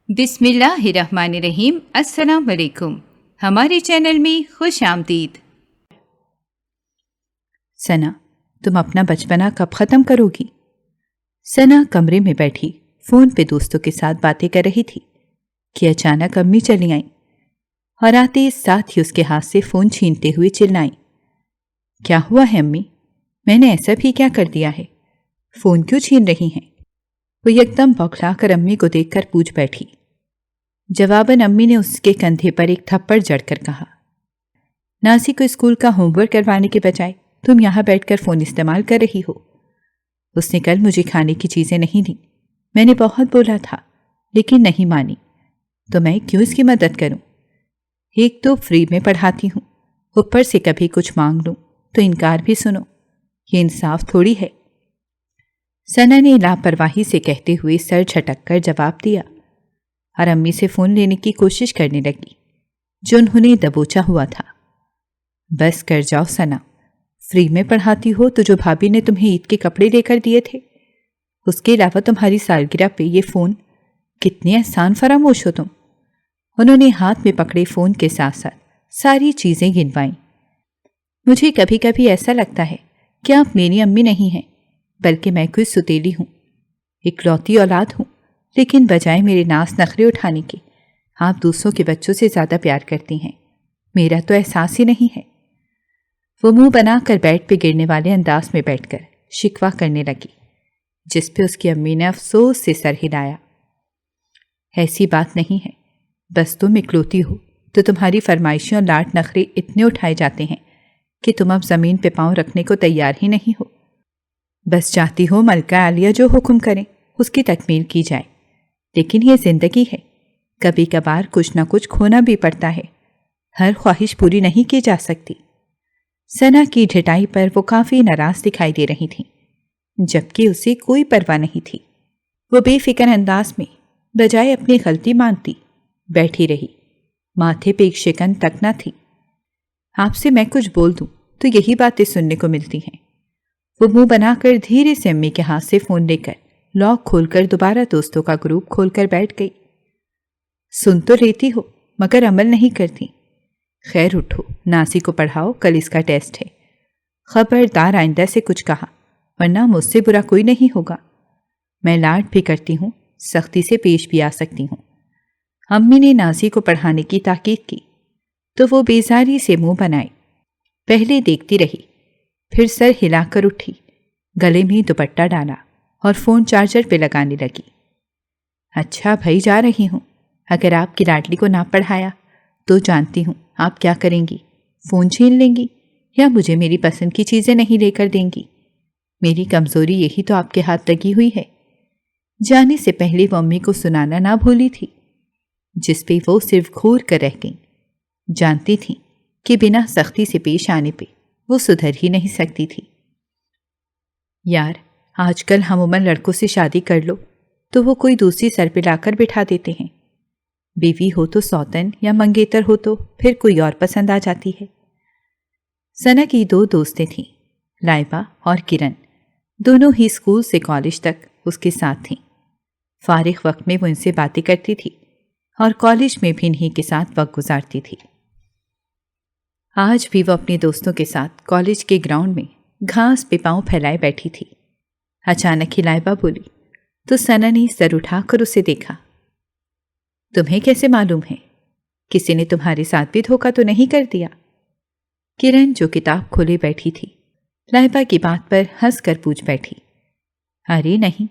بسم اللہ الرحمن الرحیم۔ السلام علیکم، ہمارے چینل میں خوش آمدید۔ ثنا، تم اپنا بچپنا کب ختم کرو گی؟ ثنا کمرے میں بیٹھی فون پہ دوستوں کے ساتھ باتیں کر رہی تھی کہ اچانک امی چلی آئیں اور آتے ساتھ ہی اس کے ہاتھ سے فون چھینتے ہوئے چلائیں، کیا ہوا ہے امی؟ میں نے ایسا بھی کیا کر دیا ہے؟ فون کیوں چھین رہی ہیں؟ وہ یکدم بوکھلا کر امی کو دیکھ کر پوچھ بیٹھی۔ جواباً امی نے اس کے کندھے پر ایک تھپڑ جڑ کر کہا، ناسی کو اسکول کا ہوم ورک کروانے کے بجائے تم یہاں بیٹھ کر فون استعمال کر رہی ہو۔ اس نے کل مجھے کھانے کی چیزیں نہیں دیں، میں نے بہت بولا تھا لیکن نہیں مانی، تو میں کیوں اس کی مدد کروں؟ ایک تو فری میں پڑھاتی ہوں، اوپر سے کبھی کچھ مانگ لوں تو انکار بھی سنو، یہ انصاف تھوڑی ہے۔ ثنا نے لاپرواہی سے کہتے ہوئے سر جھٹک کر جواب دیا اور امی سے فون لینے کی کوشش کرنے لگی جو انہوں نے دبوچا ہوا تھا۔ بس کر جاؤ ثنا، فری میں پڑھاتی ہو تو جو بھابھی نے تمہیں عید کے کپڑے لے کر دیے تھے، اس کے علاوہ تمہاری سالگرہ پہ یہ فون، کتنے احسان فراموش ہو تم۔ انہوں نے ہاتھ میں پکڑے فون کے ساتھ ساتھ ساری چیزیں گنوائیں۔ مجھے کبھی کبھی ایسا لگتا ہے کہ آپ میری امی نہیں ہیں بلکہ میں کوئی ستیلی ہوں، اکلوتی اولاد ہوں، لیکن بجائے میرے ناز نخرے اٹھانے کے آپ دوسروں کے بچوں سے زیادہ پیار کرتی ہیں، میرا تو احساس ہی نہیں ہے۔ وہ منہ بنا کر بیڈ پہ گرنے والے انداز میں بیٹھ کر شکوہ کرنے لگی، جس پہ اس کی امی نے افسوس سے سر ہلایا۔ ایسی بات نہیں ہے، بس تم اکلوتی ہو تو تمہاری فرمائشیں اور لاڈ نخرے اتنے اٹھائے جاتے ہیں کہ تم اب زمین پہ پاؤں رکھنے کو تیار ہی نہیں ہو۔ بس چاہتی ہو ملکہ عالیہ جو حکم کریں اس کی تکمیل کی جائے، لیکن یہ زندگی ہے، کبھی کبھار کچھ نہ کچھ کھونا بھی پڑتا ہے، ہر خواہش پوری نہیں کی جا سکتی۔ ثنا کی ڈھٹائی پر وہ کافی ناراض دکھائی دے رہی تھی، جبکہ اسے کوئی پرواہ نہیں تھی۔ وہ بے فکر انداز میں بجائے اپنی غلطی مانتی بیٹھی رہی، ماتھے پہ ایک شکن تک نہ تھی۔ آپ سے میں کچھ بول دوں تو یہی باتیں سننے کو ملتی ہیں۔ وہ منہ بنا کر دھیرے سے امی کے ہاتھ سے فون لے کر لاک کھول کر دوبارہ دوستوں کا گروپ کھول کر بیٹھ گئی۔ سن تو لیتی ہو مگر عمل نہیں کرتی۔ خیر اٹھو، ناسی کو پڑھاؤ، کل اس کا ٹیسٹ ہے۔ خبردار آئندہ سے کچھ کہا ورنہ مجھ سے برا کوئی نہیں ہوگا۔ میں لاڈ بھی کرتی ہوں، سختی سے پیش بھی آ سکتی ہوں۔ امی نے ناسی کو پڑھانے کی تاکید کی تو وہ بیزاری سے منہ بنائے، پہلے دیکھتی رہی، پھر سر ہلا کر اٹھی، گلے میں دوپٹہ ڈالا اور فون چارجر پہ لگانے لگی۔ اچھا بھائی جا رہی ہوں، اگر آپ کی لاڈلی کو نہ پڑھایا تو جانتی ہوں آپ کیا کریں گی، فون چھین لیں گی یا مجھے میری پسند کی چیزیں نہیں لے کر دیں گی۔ میری کمزوری یہی تو آپ کے ہاتھ لگی ہوئی ہے۔ جانے سے پہلے وہ امی کو سنانا نہ بھولی تھی، جس پہ وہ صرف گھور کر رہ گئیں۔ جانتی تھی کہ بنا سختی سے پیش آنے پہ وہ سدھر ہی نہیں سکتی تھی۔ یار، آج کل ہم عمر لڑکوں سے شادی کر لو تو وہ کوئی دوسری سر پہ لا کر بٹھا دیتے ہیں، بیوی ہو تو سوتن یا منگیتر ہو تو پھر کوئی اور پسند آ جاتی ہے۔ ثنا کی دو دوستیں تھیں، لائبہ اور کرن، دونوں ہی اسکول سے کالج تک اس کے ساتھ تھیں۔ فارغ وقت میں وہ ان سے باتیں کرتی تھی اور کالج میں بھی انہی کے ساتھ وقت گزارتی تھی۔ آج بھی وہ اپنے دوستوں کے ساتھ کالج کے گراؤنڈ میں گھاس پہ پاؤں پھیلائے بیٹھی تھی۔ اچانک ہی لائبہ بولی تو ثنا نے سر اٹھا کر اسے دیکھا۔ تمہیں کیسے معلوم ہے؟ کسی نے تمہارے ساتھ بھی دھوکہ تو نہیں کر دیا؟ کرن جو کتاب کھولے بیٹھی تھی لائبہ کی بات پر ہنس کر پوچھ بیٹھی۔ ارے نہیں،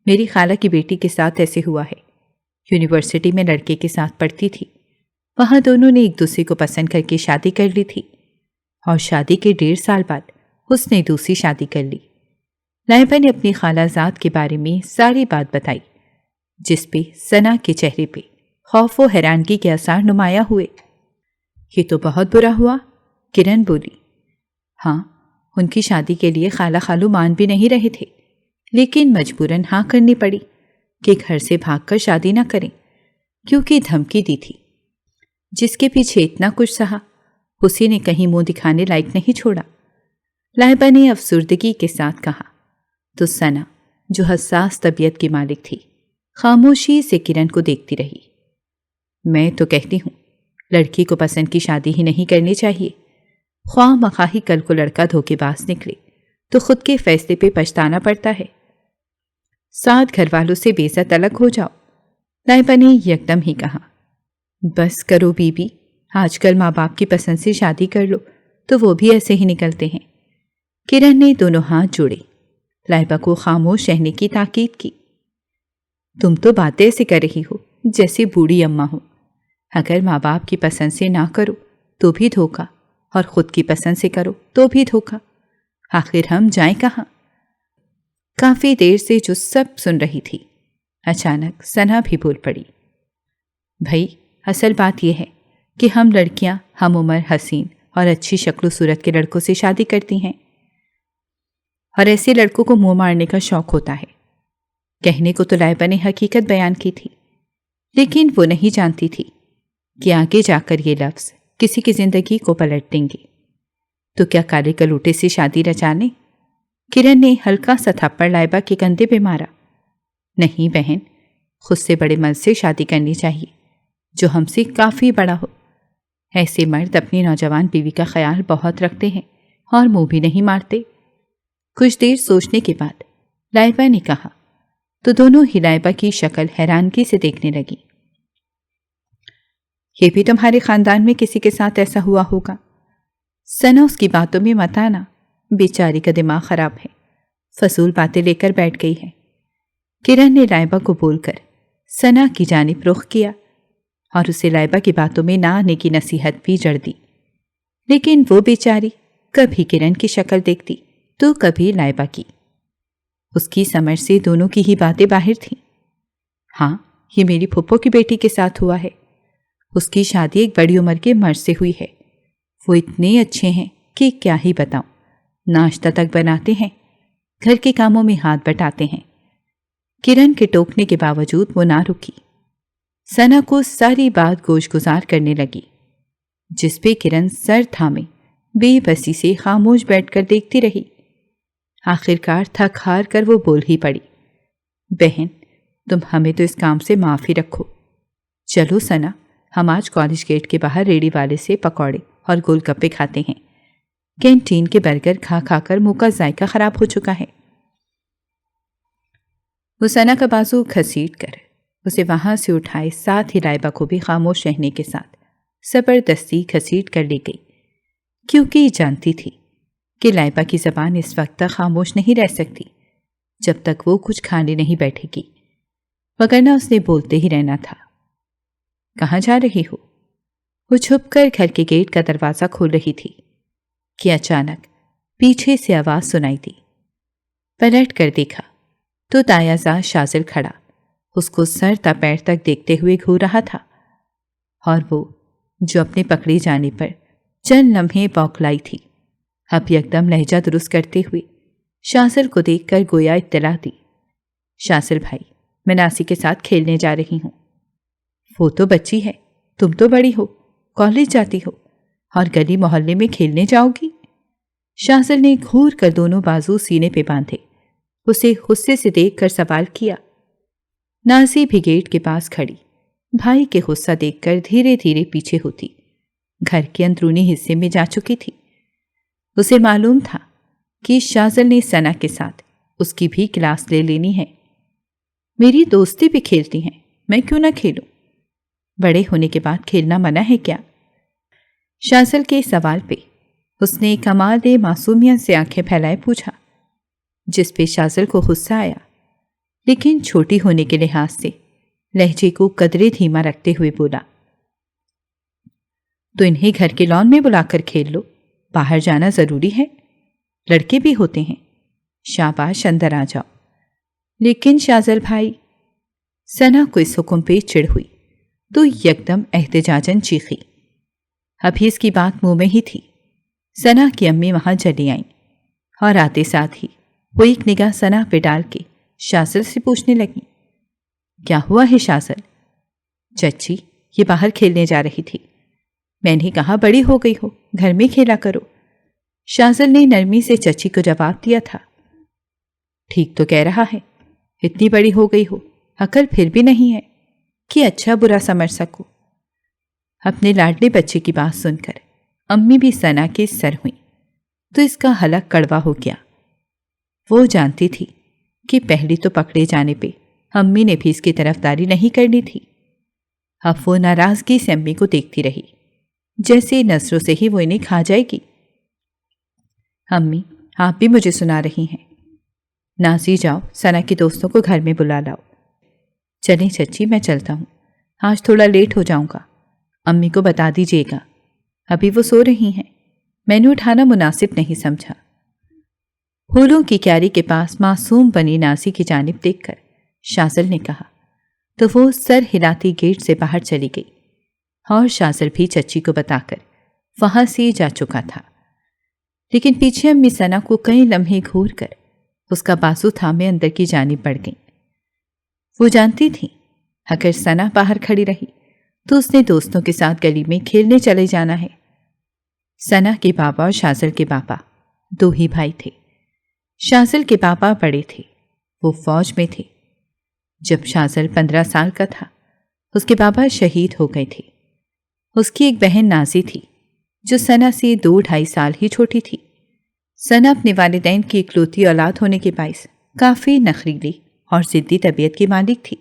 میری خالہ کی بیٹی کے ساتھ ایسے ہوا ہے، یونیورسٹی میں لڑکے کے ساتھ پڑھتی تھی، وہاں دونوں نے ایک دوسرے کو پسند کر کے شادی کر لی تھی اور شادی کے 1.5 سال بعد اس نے دوسری شادی کر لی۔ لائبہ نے اپنی خالہ زاد کے بارے میں ساری بات بتائی، جس پہ ثنا کے چہرے پہ خوف و حیرانگی کے آثار نمایاں ہوئے۔ یہ تو بہت برا ہوا، کرن بولی۔ ہاں، ان کی شادی کے لیے خالہ خالو مان بھی نہیں رہے تھے، لیکن مجبوراً ہاں کرنی پڑی کہ گھر سے بھاگ کر شادی نہ کریں، کیونکہ دھمکی دی تھی۔ جس کے پیچھے اتنا کچھ سہا، اسی نے کہیں منہ دکھانے لائق نہیں چھوڑا، لائبہ نے افسردگی کے ساتھ کہا۔ تو ثنا جو حساس طبیعت کی مالک تھی خاموشی سے کرن کو دیکھتی رہی۔ میں تو کہتی ہوں لڑکی کو پسند کی شادی ہی نہیں کرنی چاہیے، خواہ مخواہ کل کو لڑکا دھوکے باز نکلے تو خود کے فیصلے پہ پچھتانا پڑتا ہے۔ 7 گھر والوں سے بے عزت الگ ہو جاؤ، لائبہ نے یکدم ہی کہا۔ بس کرو بی بی، آج کل ماں باپ کی پسند سے شادی کر لو تو وہ بھی ایسے ہی نکلتے ہیں۔ کرن نے دونوں ہاتھ جوڑے، لائبہ کو خاموش رہنے کی تاکید کی۔ تم تو باتیں ایسے کر رہی ہو جیسے بوڑھی اماں ہو۔ اگر ماں باپ کی پسند سے نہ کرو تو بھی دھوکا، اور خود کی پسند سے کرو تو بھی دھوکا۔ آخر ہم جائیں کہاں؟ کافی دیر سے جو سب سن رہی تھی، اچانک ثنا بھی بول پڑی۔ بھائی، اصل بات یہ ہے کہ ہم لڑکیاں ہم عمر حسین اور اچھی شکل و صورت کے لڑکوں سے شادی کرتی ہیں، اور ایسے لڑکوں کو منہ مارنے کا شوق ہوتا ہے۔ کہنے کو تو لائبہ نے حقیقت بیان کی تھی، لیکن وہ نہیں جانتی تھی کہ آگے جا کر یہ لفظ کسی کی زندگی کو پلٹ دیں گے۔ تو کیا کالے کلوٹے سے شادی رچانے؟ کرن نے ہلکا سا تھپڑ لائبہ کے کندھے پہ مارا۔ نہیں بہن، خود سے بڑے مرد سے شادی کرنی چاہیے جو ہم سے کافی بڑا ہو۔ ایسے مرد اپنی نوجوان بیوی کا خیال بہت رکھتے ہیں اور منہ بھی نہیں مارتے۔ کچھ دیر سوچنے کے بعد لائبہ نے کہا تو دونوں ہی لائبہ کی شکل حیرانگی سے دیکھنے لگی۔ یہ بھی تمہارے خاندان میں کسی کے ساتھ ایسا ہوا ہوگا؟ ثنا اس کی باتوں میں مت آنا، بیچاری کا دماغ خراب ہے، فضول باتیں لے کر بیٹھ گئی ہے۔ کرن نے لائبہ کو بول کر ثنا کی جانب رخ کیا اور اسے لائبہ کی باتوں میں نہ آنے کی نصیحت بھی جڑ دی، لیکن وہ بیچاری کبھی کرن کی شکل دیکھتی تو کبھی لائبہ کی۔ اس کی سمجھ سے دونوں کی ہی باتیں باہر تھیں۔ ہاں، یہ میری پھپھو کی بیٹی کے ساتھ ہوا ہے، اس کی شادی ایک بڑی عمر کے مرد سے ہوئی ہے۔ وہ اتنے اچھے ہیں کہ کیا ہی بتاؤں، ناشتہ تک بناتے ہیں، گھر کے کاموں میں ہاتھ بٹاتے ہیں۔ کرن کے ٹوکنے کے باوجود وہ نہ رکی، ثنا کو ساری بات گوش گزار کرنے لگی، جس پہ کرن سر تھامے بے بسی سے خاموش بیٹھ کر دیکھتی رہی۔ آخرکار تھک ہار کر وہ بول ہی پڑی، بہن تم ہمیں تو اس کام سے معافی رکھو۔ چلو ثنا، ہم آج کالج گیٹ کے باہر ریڑھی والے سے پکوڑے اور گول گپے کھاتے ہیں۔ کینٹین کے برگر کھا کھا کر منہ کا ذائقہ خراب ہو چکا ہے۔ وہ ثنا کا بازو گھسیٹ کر اسے وہاں سے اٹھائے، ساتھ ہی لائبہ کو بھی خاموش رہنے کے ساتھ زبردستی گھسیٹ کر لے گئی، کیونکہ جانتی تھی کہ لائبہ کی زبان اس وقت تک خاموش نہیں رہ سکتی جب تک وہ کچھ کھانے نہیں بیٹھے گی، وگرنہ اس نے بولتے ہی رہنا تھا۔ کہاں جا رہی ہو؟ وہ چھپ کر گھر کے گیٹ کا دروازہ کھول رہی تھی کہ اچانک پیچھے سے آواز سنائی دی۔ پلٹ کر دیکھا تو دایا زاد شازل کھڑا اس کو سر تا پیر تک دیکھتے ہوئے گھور رہا تھا، اور وہ جو اپنے پکڑے جانے پر چند لمحے بوکھلائی تھی، اب یکدم لہجہ درست کرتے ہوئے شازل کو دیکھ کر گویا اطلاع دی، شازل بھائی، میں ناسی کے ساتھ کھیلنے جا رہی ہوں۔ وہ تو بچی ہے، تم تو بڑی ہو، کالج جاتی ہو، اور گلی محلے میں کھیلنے جاؤ گی؟ شازل نے گھور کر دونوں بازو سینے پہ باندھے اسے غصے سے دیکھ کر سوال کیا۔ ناسی بھی گیٹ کے پاس کھڑی بھائی کے غصہ دیکھ کر دھیرے دھیرے پیچھے ہوتی گھر کے اندرونی حصے میں جا چکی تھی۔ اسے معلوم تھا کہ شازل نے ثنا کے ساتھ اس کی بھی کلاس لے لینی ہے۔ میری دوستی بھی کھیلتی ہیں، میں کیوں نہ کھیلوں؟ بڑے ہونے کے بعد کھیلنا منع ہے کیا؟ شازل کے سوال پہ اس نے کمال معصومیت سے آنکھیں پھیلائے پوچھا، جس پہ شازل کو غصہ آیا، لیکن چھوٹی ہونے کے لحاظ سے لہجے کو قدرے دھیما رکھتے ہوئے بولا، تو انہیں گھر کے لان میں بلا کر کھیل لو، باہر جانا ضروری ہے، لڑکے بھی ہوتے ہیں، شاباش اندر آ جاؤ۔ لیکن شازل بھائی، ثنا کو اس حکم پہ چڑ ہوئی تو یکدم احتجاجاً چیخی۔ ابھی اس کی بات منہ میں ہی تھی، ثنا کی امی وہاں چلی آئیں، اور آتے ساتھ ہی وہ ایک نگاہ ثنا پہ ڈال کے شازل سے پوچھنے لگی، کیا ہوا ہے شازل؟ چچی، یہ باہر کھیلنے جا رہی تھی، میں نے کہا بڑی ہو گئی ہو، گھر میں کھیلا کرو۔ شازل نے نرمی سے چچی کو جواب دیا تھا۔ ٹھیک تو کہہ رہا ہے، اتنی بڑی ہو گئی ہو، عقل پھر بھی نہیں ہے کہ اچھا برا سمجھ سکو۔ اپنے لاڈلے بچے کی بات سن کر امی بھی ثنا کے سر ہوئیں تو اس کا حلق کڑوا ہو گیا۔ وہ جانتی تھی کہ پہلی تو پکڑے جانے پہ امی نے بھی اس کی طرفداری نہیں کرنی تھی۔ اب وہ ناراضگی سے امی کو دیکھتی رہی، جیسے نظروں سے ہی وہ انہیں کھا جائے گی۔ امی آپ بھی مجھے سنا رہی ہیں؟ نازی جاؤ ثنا کے دوستوں کو گھر میں بلا لاؤ۔ چلیں چچی میں چلتا ہوں، آج تھوڑا لیٹ ہو جاؤں گا، امی کو بتا دیجیے گا، ابھی وہ سو رہی ہیں، میں نے اٹھانا مناسب نہیں سمجھا۔ پھولوں کی کیاری کے پاس معصوم بنی نازی کی جانب دیکھ کر شازل نے کہا تو وہ سر ہلاتی گیٹ سے باہر چلی گئی، اور شازل بھی چچی کو بتا کر وہاں سے جا چکا تھا۔ لیکن پیچھے امی ثنا کو کئی لمحے گھور کر اس کا بازو تھامے اندر کی جانب بڑھ گئیں۔ وہ جانتی تھی اگر ثنا باہر کھڑی رہی تو اس نے دوستوں کے ساتھ گلی میں کھیلنے چلے جانا ہے۔ ثنا کے بابا اور شازل کے بابا دو ہی بھائی تھے۔ شازل کے بابا بڑے تھے، وہ فوج میں تھے۔ جب شازل 15 سال کا تھا اس کے بابا شہید ہو گئے تھے۔ اس کی ایک بہن نازی تھی جو ثنا سے 2-2.5 سال ہی چھوٹی تھی۔ ثنا اپنے والدین کی اکلوتی اولاد ہونے کے باعث کافی نخریلی اور ضدی طبیعت کی مالک تھی۔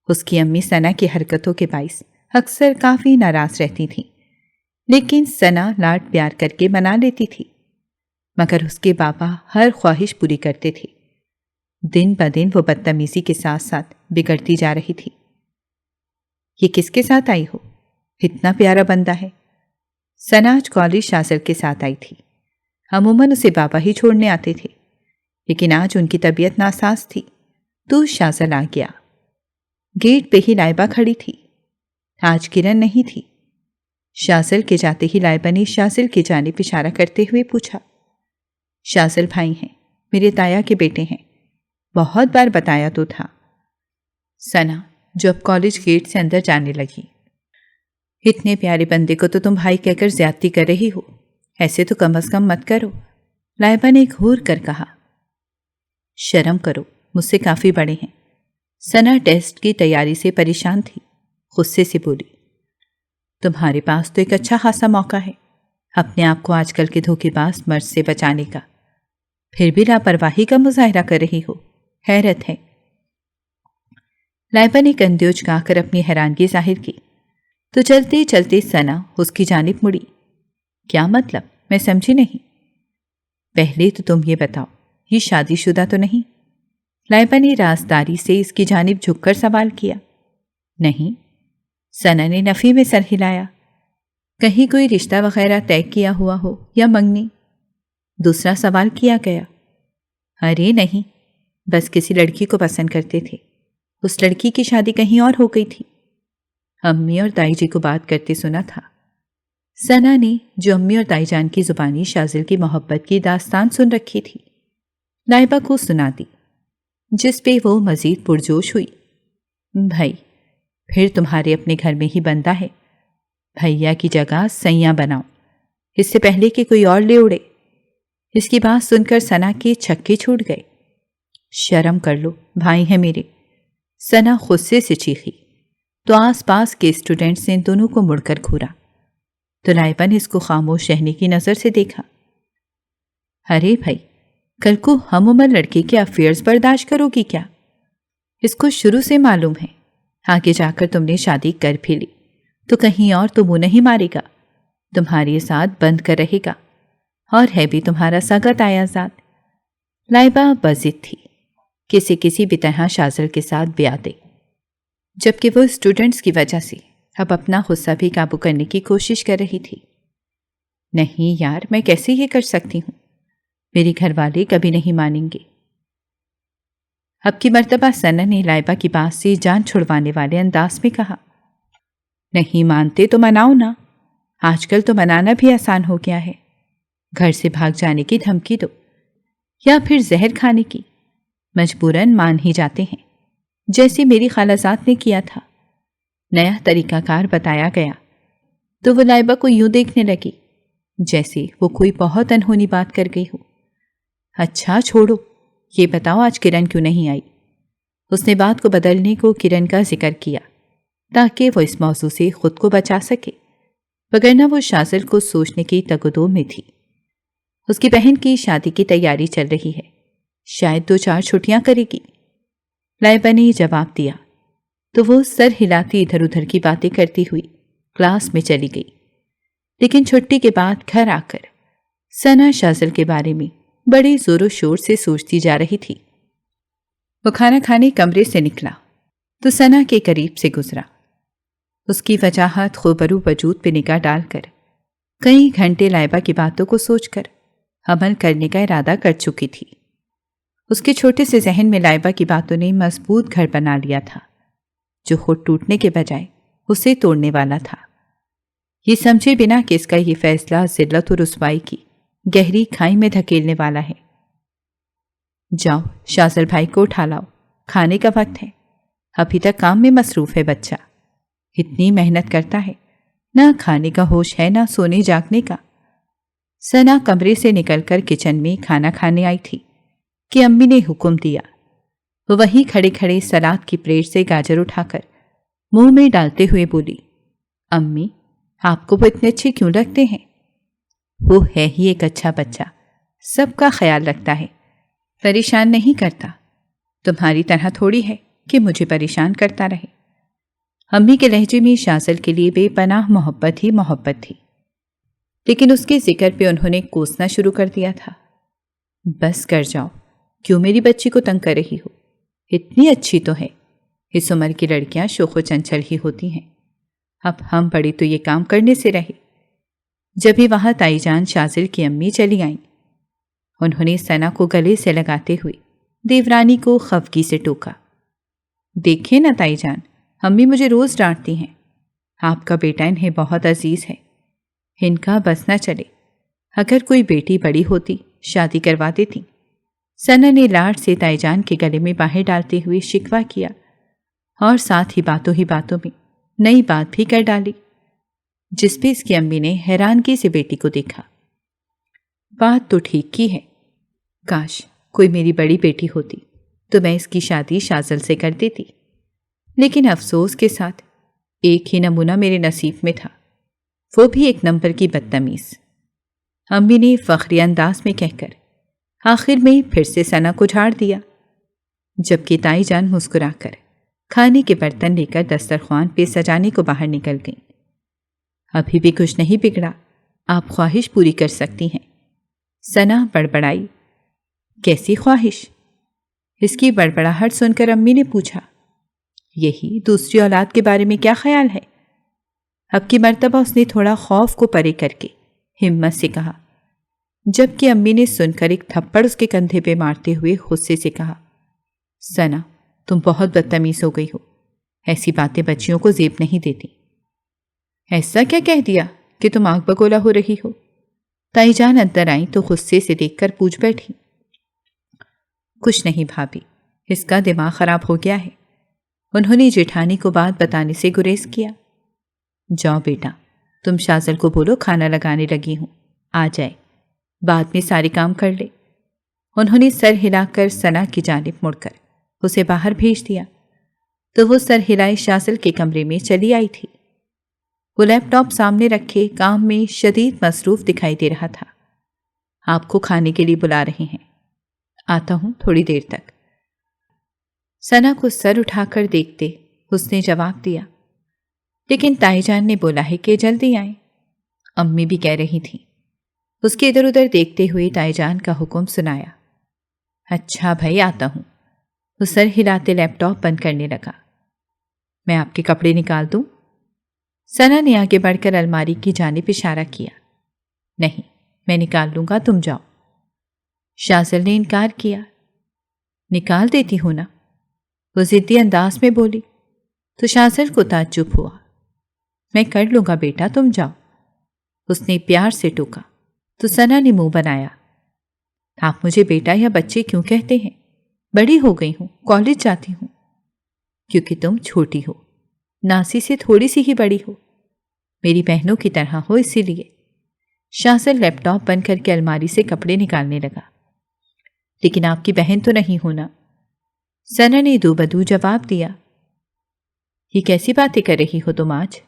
اس کی امی ثنا کی حرکتوں کے باعث اکثر کافی ناراض رہتی تھیں، لیکن ثنا لاڈ پیار کر کے منا لیتی تھی۔ مگر اس کے بابا ہر خواہش پوری کرتے تھے۔ دن بدن وہ بدتمیزی کے ساتھ ساتھ بگڑتی جا رہی تھی۔ یہ کس کے ساتھ آئی ہو؟ اتنا پیارا بندہ ہے۔ ثنا آج کالج شازل کے ساتھ آئی تھی۔ عموماً اسے بابا ہی چھوڑنے آتے تھے، لیکن آج ان کی طبیعت ناساز تھی تو شازل آ گیا۔ گیٹ پہ ہی لائبہ کھڑی تھی، آج کرن نہیں تھی۔ شازل کے جاتے ہی لائبہ نے شازل کی جانب اشارہ کرتے ہوئے پوچھا، شازل بھائی ہیں، میرے تایا کے بیٹے ہیں، بہت بار بتایا تو تھا۔ ثنا جو اب کالج گیٹ سے اندر جانے لگی، اتنے پیارے بندے کو تو تم بھائی کہہ کر زیادتی کر رہی ہو، ایسے تو کم از کم مت کرو، لائبہ نے گھور کر کہا۔ شرم کرو، مجھ سے کافی بڑے ہیں۔ ثنا ٹیسٹ کی تیاری سے پریشان تھی، غصے سے بولی، تمہارے پاس تو ایک اچھا خاصا موقع ہے اپنے آپ کو آج کل کے دھوکے باز مرض سے بچانے کا، پھر بھی لاپرواہی کا مظاہرہ کر رہی ہو، حیرت ہے۔ لائبہ نے کندھے اچکا کر اپنی حیرانگی ظاہر کی تو چلتے چلتے ثنا اس کی جانب مڑی۔ کیا مطلب؟ میں سمجھی نہیں۔ پہلے تو تم یہ بتاؤ، یہ شادی شدہ تو نہیں؟ لائبہ نے رازداری سے اس کی جانب جھک کر سوال کیا۔ نہیں۔ ثنا نے نفی میں سر ہلایا۔ کہیں کوئی رشتہ وغیرہ طے کیا ہوا ہو یا منگنی؟ دوسرا سوال کیا گیا۔ ارے نہیں، بس کسی لڑکی کو پسند کرتے تھے، اس لڑکی کی شادی کہیں اور ہو گئی تھی۔ امی اور دائی جی کو بات کرتے سنا تھا۔ ثنا نے جو امی اور دائی جان کی زبانی شازل کی محبت کی داستان سن رکھی تھی، لائبہ کو سنا دی، جس پہ وہ مزید پرجوش ہوئی۔ بھائی، پھر تمہارے اپنے گھر میں ہی بندہ ہے، بھیا کی جگہ سیاں بناؤ، اس سے پہلے کہ کوئی اور لے اڑے۔ اس کی بات سن کر ثنا کے چھکے چھوٹ گئے۔ شرم کر لو، بھائی ہیں میرے۔ ثنا غصے سے چیخی تو آس پاس کے اسٹوڈنٹس نے دونوں کو مڑ کر گھورا تو لائبہ نے اس کو خاموش رہنے کی نظر سے دیکھا۔ ارے بھائی، کل کو ہم عمر لڑکے کے افیئرز برداشت کرو گی کیا؟ اس کو شروع سے معلوم ہے آگے جا کر تم نے شادی کر بھی لی تو کہیں اور تو منہ نہیں مارے گا، تمہاری ساتھ بند کر رہے گا، اور ہے بھی تمہارا سگا تایا زاد۔ لائبہ بضد تھی، کسی بھی طرح شازل کے ساتھ بیاہ دے، جبکہ وہ اسٹوڈنٹس کی وجہ سے اب اپنا غصہ بھی قابو کرنے کی کوشش کر رہی تھی۔ نہیں یار، میں کیسے یہ کر سکتی ہوں؟ میرے گھر والے کبھی نہیں مانیں گے۔ اب کی مرتبہ ثنا نے لائبہ کی بات سے جان چھڑوانے والے انداز میں کہا، نہیں مانتے تو مناؤ نا، آج کل تو منانا بھی آسان ہو گیا ہے۔ گھر سے بھاگ جانے کی دھمکی دو یا پھر زہر کھانے کی، مجبوراً مان ہی جاتے ہیں، جیسے میری خالازاد نے کیا تھا۔ نیا طریقہ کار بتایا گیا تو وہ لائبہ کو یوں دیکھنے لگی جیسے وہ کوئی بہت انہونی بات کر گئی ہو۔ اچھا چھوڑو، یہ بتاؤ آج کرن کیوں نہیں آئی؟ اس نے بات کو بدلنے کو کرن کا ذکر کیا تاکہ وہ اس موضوع سے خود کو بچا سکے، وگرنہ وہ شاذل کو سوچنے کی تگدو میں تھی۔ اس کی بہن کی شادی کی تیاری چل رہی ہے، شاید 2-4 چھٹیاں کرے گی۔ لائبہ نے جواب دیا تو وہ سر ہلاتی ادھر ادھر کی باتیں کرتی ہوئی کلاس میں چلی گئی۔ لیکن چھٹی کے بعد گھر آ کر ثنا شاذل کے بارے میں بڑے زور و شور سے سوچتی جا رہی تھی۔ وہ کھانا کھانے کمرے سے نکلا تو ثنا کے قریب سے گزرا۔ اس کی وجاہت خوبرو وجود پہ نگاہ ڈال کر کئی گھنٹے لائبہ کی باتوں کو سوچ کر عمل کرنے کا ارادہ کر چکی تھی۔ اس کے چھوٹے سے ذہن میں لائبہ کی باتوں نے مضبوط گھر بنا لیا تھا جو خود ٹوٹنے کے بجائے اسے توڑنے والا تھا۔ یہ سمجھے بنا کہ اس کا یہ فیصلہ ذلت و رسوائی کی گہری کھائی میں دھکیلنے والا ہے۔ جاؤ شاذل بھائی کو اٹھا لاؤ، کھانے کا وقت ہے، ابھی تک کام میں مصروف ہے بچہ، اتنی محنت کرتا ہے، نہ کھانے کا ہوش ہے نہ سونے جاگنے کا۔ ثنا کمرے سے نکل کر کچن میں کھانا کھانے آئی تھی کہ امی نے حکم دیا۔ وہ وہیں کھڑے کھڑے سلاد کی پلیٹ سے گاجر اٹھا کر منہ میں ڈالتے ہوئے بولی، امی آپ کو وہ اتنے اچھے کیوں لگتے ہیں؟ وہ ہے ہی ایک اچھا بچہ، سب کا خیال رکھتا ہے، پریشان نہیں کرتا، تمہاری طرح تھوڑی ہے کہ مجھے پریشان کرتا رہے۔ امی کے لہجے میں شاذل کے لیے بے پناہ محبت ہی محبت تھی، لیکن اس کے ذکر پہ انہوں نے کوسنا شروع کر دیا تھا۔ بس کر جاؤ، کیوں میری بچی کو تنگ کر رہی ہو؟ اتنی اچھی تو ہے، اس عمر کی لڑکیاں شوخ و چنچل ہی ہوتی ہیں، اب ہم بڑی تو یہ کام کرنے سے رہے۔ جب ہی وہاں تائی جان شاذل کی امی چلی آئیں، انہوں نے ثنا کو گلے سے لگاتے ہوئے دیورانی کو خفگی سے ٹوکا، دیکھیں نا تائی جان، امی مجھے روز ڈانٹتی ہیں، آپ کا بیٹا انہیں بہت عزیز ہے، ان کا بس نہ چلے، اگر کوئی بیٹی بڑی ہوتی شادی کروا دیتی۔ ثنا نے لاڈ سے تائی جان کے گلے میں باہیں ڈالتے ہوئے شکوہ کیا اور ساتھ ہی باتوں میں نئی بات بھی کر ڈالی، جس پہ اس کی امی نے حیرانگی سے بیٹی کو دیکھا۔ بات تو ٹھیک کی ہے، کاش کوئی میری بڑی بیٹی ہوتی تو میں اس کی شادی شاذل سے کر دیتی، لیکن افسوس کے ساتھ ایک ہی نمونہ میرے نصیب میں تھا، وہ بھی ایک نمبر کی بدتمیز، امی نے فخری انداز میں کہہ کر آخر میں پھر سے ثنا کو جھاڑ دیا، جبکہ تائی جان مسکرا کر کھانے کے برتن لے کر دسترخوان پہ سجانے کو باہر نکل گئیں۔ ابھی بھی کچھ نہیں بگڑا، آپ خواہش پوری کر سکتی ہیں۔ ثنا بڑبڑائی، کیسی خواہش؟ اس کی بڑبڑاہٹ سن کر امی نے پوچھا، یہی دوسری اولاد کے بارے میں کیا خیال ہے؟ اب کی مرتبہ اس نے تھوڑا خوف کو پرے کر کے ہمت سے کہا، جبکہ امی نے سن کر ایک تھپڑ اس کے کندھے پہ مارتے ہوئے غصے سے کہا، ثنا تم بہت بدتمیز ہو گئی ہو، ایسی باتیں بچیوں کو زیب نہیں دیتی۔ ایسا کیا کہہ دیا کہ تم آگ بگولا ہو رہی ہو؟ تائی جان اندر آئیں تو غصے سے دیکھ کر پوچھ بیٹھی۔ کچھ نہیں بھابھی، اس کا دماغ خراب ہو گیا ہے، انہوں نے جیٹھانی کو بات بتانے سے گریز کیا۔ جاؤ بیٹا، تم شاذل کو بولو کھانا لگانے لگی ہوں، آ جائے، بعد میں سارے کام کر لے۔ انہوں نے سر ہلا کر ثنا کی جانب مڑ کر اسے باہر بھیج دیا تو وہ سر ہلائے شاذل کے کمرے میں چلی آئی تھی۔ وہ لیپ ٹاپ سامنے رکھے کام میں شدید مصروف دکھائی دے رہا تھا۔ آپ کو کھانے کے لیے بلا رہے ہیں، آتا ہوں تھوڑی دیر تک۔ ثنا کو سر اٹھا کر دیکھتے اس نے جواب دیا، لیکن تائی جان نے بولا ہے کہ جلدی آئیں، امی بھی کہہ رہی تھیں۔ اس کے ادھر ادھر دیکھتے ہوئے تائی جان کا حکم سنایا، اچھا بھائی آتا ہوں۔ وہ سر ہلاتے لیپ ٹاپ بند کرنے لگا۔ میں آپ کے کپڑے نکال دوں؟ ثنا نے آگے بڑھ کر الماری کی جانب اشارہ کیا۔ نہیں، میں نکال لوں گا، تم جاؤ۔ شاذل نے انکار کیا۔ نکال دیتی ہوں نا، وہ ضدی انداز میں بولی تو شاذل کو تعجب ہوا۔ میں کر لوں گا بیٹا، تم جاؤ، اس نے پیار سے ٹوکا تو ثنا نے منہ بنایا۔ آپ مجھے بیٹا یا بچے کیوں کہتے ہیں؟ بڑی ہو گئی ہوں، کالج جاتی ہوں۔ کیونکہ تم چھوٹی ہو، ناسی سے تھوڑی سی ہی بڑی ہو، میری بہنوں کی طرح ہو، اسی لیے۔ شاذل لیپ ٹاپ بند کر کے الماری سے کپڑے نکالنے لگا۔ لیکن آپ کی بہن تو نہیں ہونا؟ سنا نے دو بدو جواب دیا۔ یہ کیسی باتیں کر رہی ہو تم آج؟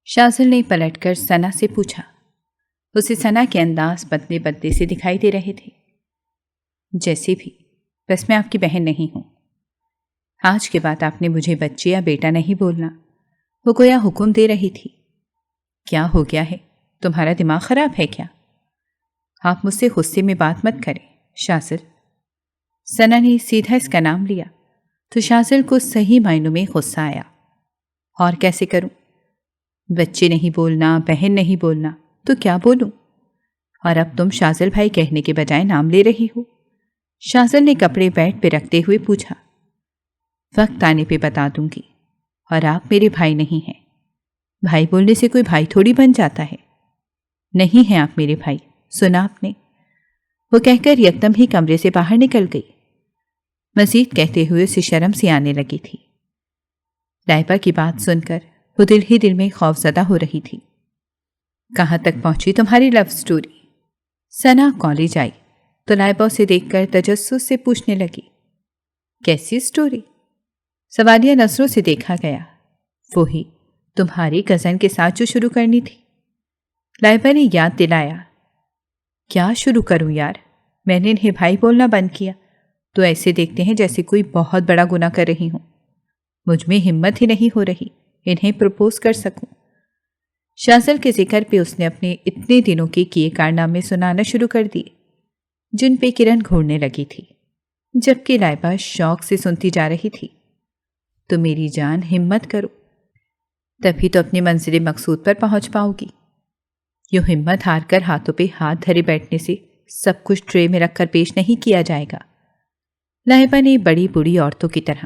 شاذل نے پلٹ کر سنا سے پوچھا۔ اسے سنا کے انداز بدلے بدلے سے دکھائی دے رہے تھے۔ جیسے بھی، بس میں آپ کی بہن نہیں ہوں۔ آج کے بعد آپ نے مجھے بچے یا بیٹا نہیں بولنا۔ وہ گویا حکم دے رہی تھی۔ کیا ہو گیا ہے؟ تمہارا دماغ خراب ہے کیا؟ آپ مجھ سے غصے میں بات مت کریں شاذل۔ سنا نے سیدھا اس کا نام لیا تو شاذل کو صحیح معنوں میں غصہ آیا۔ اور کیسے کروں؟ بچے نہیں بولنا، بہن نہیں بولنا تو کیا بولوں؟ اور اب تم شاذل بھائی کہنے کے بجائے نام لے رہی ہو۔ شاذل نے کپڑے بیڈ پہ رکھتے ہوئے پوچھا۔ وقت آنے پہ بتا دوں گی۔ اور آپ میرے بھائی نہیں ہیں۔ بھائی بولنے سے کوئی بھائی تھوڑی بن جاتا ہے۔ نہیں ہیں آپ میرے بھائی، سنا آپ نے؟ وہ کہہ کر یکدم ہی کمرے سے باہر نکل گئی۔ مزید کہتے ہوئے اسے شرم سی آنے لگی تھی۔ لائبہ کی بات سن کر وہ دل ہی دل میں خوفزدہ ہو رہی تھی۔ کہاں تک پہنچی تمہاری لو سٹوری؟ سنا کالج آئی تو لائبہ اسے دیکھ کر تجسس سے پوچھنے لگی۔ کیسی سٹوری؟ سوالیہ نظروں سے دیکھا گیا۔ وہی تمہاری کزن کے ساتھ جو شروع کرنی تھی۔ لائبہ نے یاد دلایا۔ کیا شروع کروں یار؟ میں نے انہیں بھائی بولنا بند کیا تو ایسے دیکھتے ہیں جیسے کوئی بہت بڑا گناہ کر رہی ہوں۔ مجھ میں ہمت ہی نہیں ہو رہی انہیں پرپوز کر سکوں۔ شاذل کے ذکر پہ اس نے اپنے اتنے دنوں کے کیے کارنامے سنانا شروع کر دیے جن پہ کرن گھوڑنے لگی تھی، جبکہ لائبہ شوق سے سنتی جا رہی تھی۔ تو میری جان ہمت کرو، تبھی تو اپنے منزل مقصود پر پہنچ پاؤ گی۔ یوں ہمت ہار کر ہاتھوں پہ ہاتھ دھرے بیٹھنے سے سب کچھ ٹرے میں رکھ کر پیش نہیں کیا جائے گا۔ لائبہ نے بڑی بوڑھی عورتوں کی طرح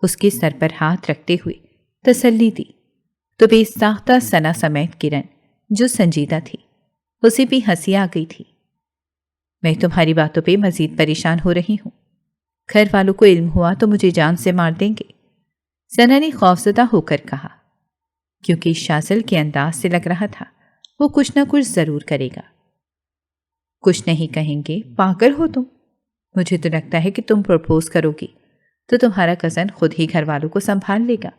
اس کے سر پر ہاتھ رکھتے ہوئے تسلی دی تو بے ساختہ سنا سمیت کرن جو سنجیدہ تھی اسے بھی ہنسی آ گئی تھی۔ میں تمہاری باتوں پہ مزید پریشان ہو رہی ہوں۔ گھر والوں کو علم ہوا تو مجھے جان سے مار دیں گے، سنا نے خوفزدہ ہو کر کہا، کیونکہ شاذل کے انداز سے لگ رہا تھا وہ کچھ نہ کچھ ضرور کرے گا۔ کچھ نہیں کہیں گے، پاگل ہو تم؟ مجھے تو لگتا ہے کہ تم پرپوز کرو گی تو تمہارا کزن خود ہی گھر والوں کو سنبھال لے گا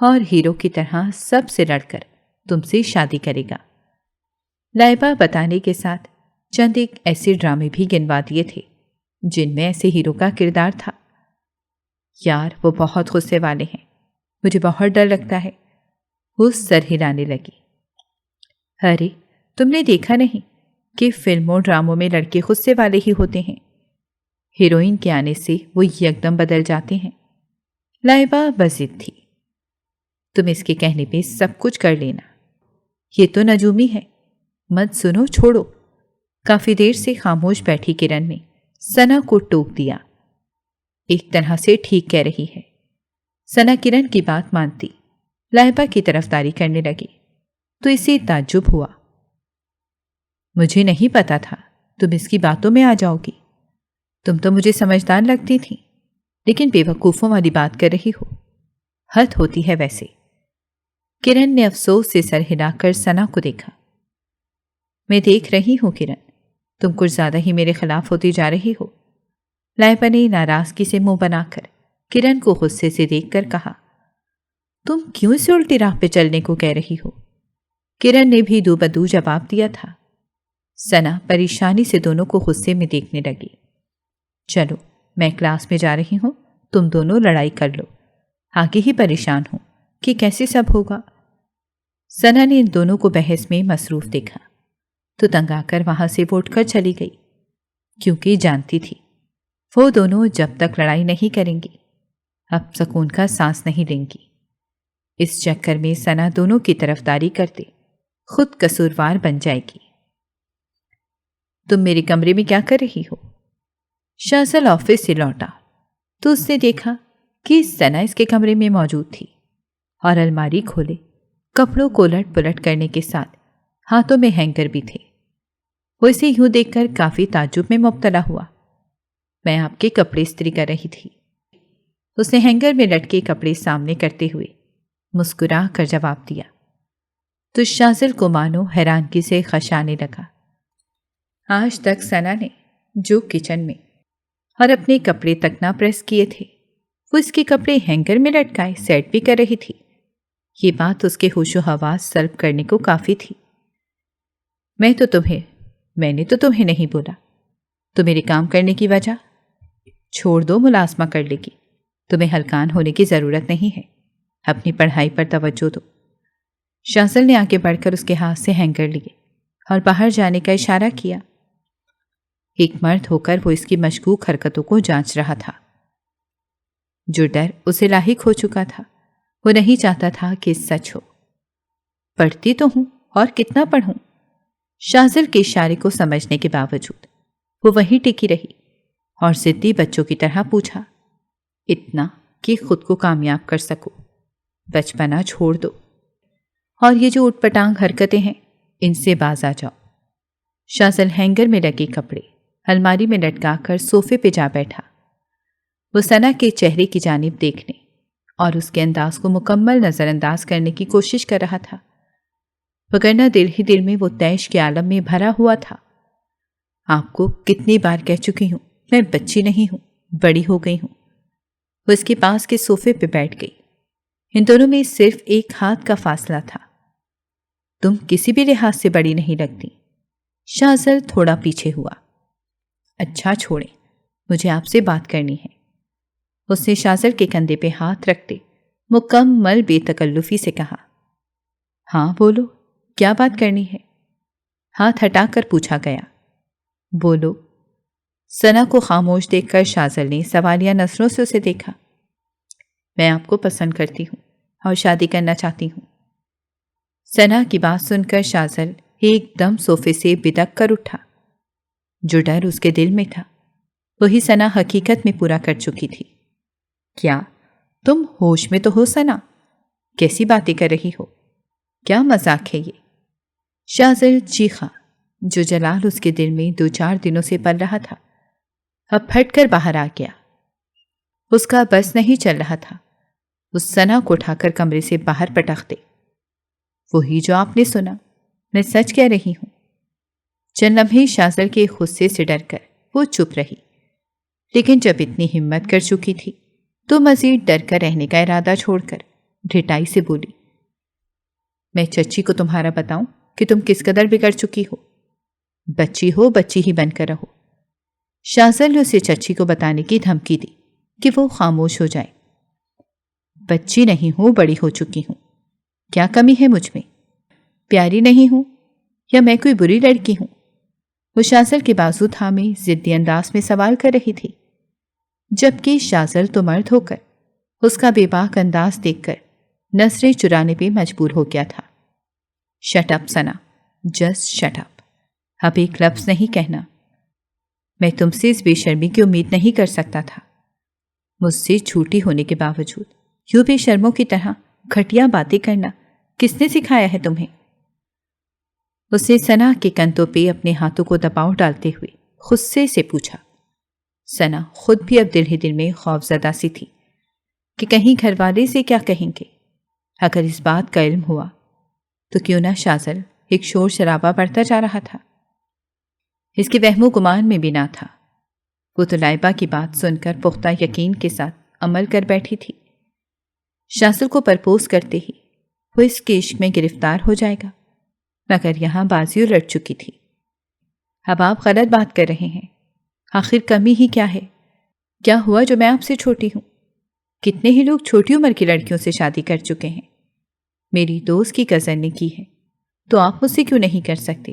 اور ہیرو کی طرح سب سے لڑ کر تم سے شادی کرے گا۔ لائبہ بتانے کے ساتھ چند ایک ایسے ڈرامے بھی گنوا دیے تھے جن میں ایسے ہیرو کا کردار تھا۔ یار وہ بہت غصے والے ہیں، مجھے بہت ڈر لگتا ہے۔ وہ سر ہلانے لگی۔ ارے تم نے دیکھا نہیں کہ فلموں ڈراموں میں لڑکے غصے والے ہی ہوتے ہیں، ہیروئن کے آنے سے وہ یکدم بدل جاتے ہیں۔ لائبہ بضد تھی۔ تم اس کے کہنے پہ سب کچھ کر لینا، یہ تو نجومی ہے، مت سنو چھوڑو۔ کافی دیر سے خاموش بیٹھی کرن نے سنا کو ٹوک دیا۔ ایک طرح سے ٹھیک کہہ رہی ہے۔ سنا کرن کی بات مانتی لائبہ کی طرفداری کرنے لگی تو اسے تعجب ہوا۔ مجھے نہیں پتا تھا تم اس کی باتوں میں آ جاؤ گی۔ تم تو مجھے سمجھدار لگتی تھی، لیکن بے وقوفوں والی بات کر رہی ہو۔ حد ہوتی ہے ویسے۔ کرن نے افسوس سے سر ہلا کر سنا کو دیکھا۔ میں دیکھ رہی ہوں کرن، تم کچھ زیادہ ہی میرے خلاف ہوتی جا رہی ہو۔ لائبہ نے ناراضگی سے منہ بنا کر کرن کو غصے سے دیکھ کر کہا، تم کیوں اسے الٹی راہ پہ چلنے کو کہہ رہی ہو؟ کرن نے بھی دو بدو جواب دیا تھا۔ سنا پریشانی سے دونوں کو غصے میں دیکھنے لگی۔ چلو میں کلاس میں جا رہی ہوں، تم دونوں لڑائی کر لو، آگے ہی پریشان ہوں کہ کیسے سب ہوگا۔ سنا نے ان دونوں کو بحث میں مصروف دیکھا تو تنگ آ کر وہاں سے وہ اٹھ کر چلی گئی، کیونکہ جانتی تھی وہ دونوں جب تک لڑائی نہیں کریں گی اب سکون کا سانس نہیں لیں گی۔ اس چکر میں سنا دونوں کی طرفداری کرتے خود قصوروار بن جائے گی۔ تم میرے کمرے میں کیا کر رہی ہو؟ شاذل آفس سے لوٹا تو اس نے دیکھا کہ سنا اس کے کمرے میں موجود تھی اور الماری کھولے کپڑوں کو الٹ پلٹ کرنے کے ساتھ ہاتھوں میں ہینگر بھی تھے۔ وہ اسے یوں دیکھ کر کافی تعجب میں مبتلا ہوا۔ میں آپ کے کپڑے استری کر رہی تھی، اس نے ہینگر میں لٹکے کپڑے سامنے کرتے ہوئے مسکرا کر جواب دیا تو شاذل کو مانو حیرانگی سے خشانے لگا۔ آج تک سنا نے جو کچن میں اور اپنے کپڑے تک نہ پریس کیے تھے۔ وہ اس کے کپڑے ہینگر میں لٹکائے سیٹ بھی کر رہی تھی۔ یہ بات اس کے ہوش و حواس سلب کرنے کو کافی تھی۔ میں نے تو تمہیں نہیں بولا۔ تو میرے کام کرنے کی وجہ؟ چھوڑ دو، ملازمہ کر لے گی۔ تمہیں ہلکان ہونے کی ضرورت نہیں ہے۔ اپنی پڑھائی پر توجہ دو۔ شاذل نے آگے بڑھ کر اس کے ہاتھ سے ہینگر لیے اور باہر جانے کا اشارہ کیا۔ ایک مرد ہو کر وہ اس کی مشکوک حرکتوں کو جانچ رہا تھا۔ جو ڈر اسے لاحق ہو چکا تھا، وہ نہیں چاہتا تھا کہ سچ ہو۔ پڑھتی تو ہوں، اور کتنا پڑھوں؟ شاذل کے اشارے کو سمجھنے کے باوجود وہ وہیں ٹکی رہی اور ضدی بچوں کی طرح پوچھا، اتنا کہ خود کو کامیاب کر سکو۔ بچپنا چھوڑ دو، اور یہ جو اٹھ پٹانگ حرکتیں ہیں ان سے باز آ جاؤ۔ شاذل ہینگر میں لگے کپڑے الماری میں لٹکا کر صوفے پہ جا بیٹھا۔ وہ ثنا کے چہرے کی جانب دیکھنے اور اس کے انداز کو مکمل نظر انداز کرنے کی کوشش کر رہا تھا، وگرنہ دل ہی دل میں وہ طیش کے عالم میں بھرا ہوا تھا۔ آپ کو کتنی بار کہہ چکی ہوں، میں بچی نہیں ہوں، بڑی ہو گئی ہوں۔ وہ اس کے پاس کے صوفے پہ بیٹھ گئی۔ ان دونوں میں صرف ایک ہاتھ کا فاصلہ تھا۔ تم کسی بھی لحاظ سے بڑی نہیں لگتی۔ شاذل تھوڑا پیچھے ہوا۔ اچھا چھوڑیں، مجھے آپ سے بات کرنی ہے۔ اس نے شاذل کے کندھے پہ ہاتھ رکھتے مکمل بے تکلفی سے کہا۔ ہاں بولو، کیا بات کرنی ہے؟ ہاتھ ہٹا کر پوچھا گیا۔ بولو۔ ثنا کو خاموش دیکھ کر شاذل نے سوالیہ نظروں سے اسے دیکھا۔ میں آپ کو پسند کرتی ہوں اور شادی کرنا چاہتی ہوں۔ ثنا کی بات سن کر شاذل ایک دم صوفے سے بدک کر اٹھا۔ جو ڈر اس کے دل میں تھا وہی ثنا حقیقت میں پورا کر چکی تھی۔ کیا تم ہوش میں تو ہو ثنا؟ کیسی باتیں کر رہی ہو؟ کیا مذاق ہے یہ؟ شاذل چیخا۔ جو جلال اس کے دل میں 2-4 دنوں سے پل رہا تھا اب پھٹ کر باہر آ گیا۔ اس کا بس نہیں چل رہا تھا اس ثنا کو اٹھا کر کمرے سے باہر پٹخ دے۔ وہی جو آپ نے سنا، میں سچ کہہ رہی ہوں۔ چند لمحے شاذل کے غصے سے ڈر کر وہ چپ رہی، لیکن جب اتنی ہمت کر چکی تھی تو مزید ڈر کر رہنے کا ارادہ چھوڑ کر ڈھٹائی سے بولی، میں چچی کو تمہارا بتاؤں کہ تم کس قدر بگڑ چکی ہو؟ بچی ہو، بچی ہی بن کر رہو۔ شاذل نے اسے چچی کو بتانے کی دھمکی دی کہ وہ خاموش ہو جائے۔ بچی نہیں ہوں، بڑی ہو چکی ہوں۔ کیا کمی ہے مجھ میں؟ پیاری نہیں ہوں یا میں کوئی بری لڑکی ہوں؟ وہ شاذل کے بازو تھامے ضدی انداز میں سوال کر رہی تھی، جبکہ شاذل تو مرد ہو کر اس کا بے باک انداز دیکھ کر نظریں چرانے پہ مجبور ہو گیا تھا۔ شٹ اپ ثنا، جسٹ شٹ اپ۔ اب ایک لفظ نہیں کہنا۔ میں تم سے اس بے شرمی کی امید نہیں کر سکتا تھا۔ مجھ سے چھوٹی ہونے کے باوجود یوں بے شرموں کی طرح گھٹیا باتیں کرنا کس نے سکھایا ہے تمہیں؟ اس نے ثنا کے کندھوں پہ اپنے ہاتھوں کو دباؤ ڈالتے ہوئے غصے سے پوچھا۔ ثنا خود بھی اب دل ہی دل میں خوف زدہ سی تھی کہ کہیں گھر والے سے کیا کہیں گے۔ اگر اس بات کا علم ہوا تو کیوں نہ شاذل ایک شور شرابہ بڑھتا جا رہا تھا۔ اس کے وہم و گمان میں بھی نہ تھا۔ وہ تو لائبہ کی بات سن کر پختہ یقین کے ساتھ عمل کر بیٹھی تھی۔ شاذل کو پرپوز کرتے ہی وہ اس کے عشق میں گرفتار ہو جائے گا، مگر یہاں بازی الٹ چکی تھی۔ اب آپ غلط بات کر رہے ہیں۔ آخر کمی ہی کیا ہے؟ کیا ہوا جو میں آپ سے چھوٹی ہوں؟ کتنے ہی لوگ چھوٹی عمر کی لڑکیوں سے شادی کر چکے ہیں۔ میری دوست کی کزن نے کی ہے، تو آپ مجھ سے کیوں نہیں کر سکتے؟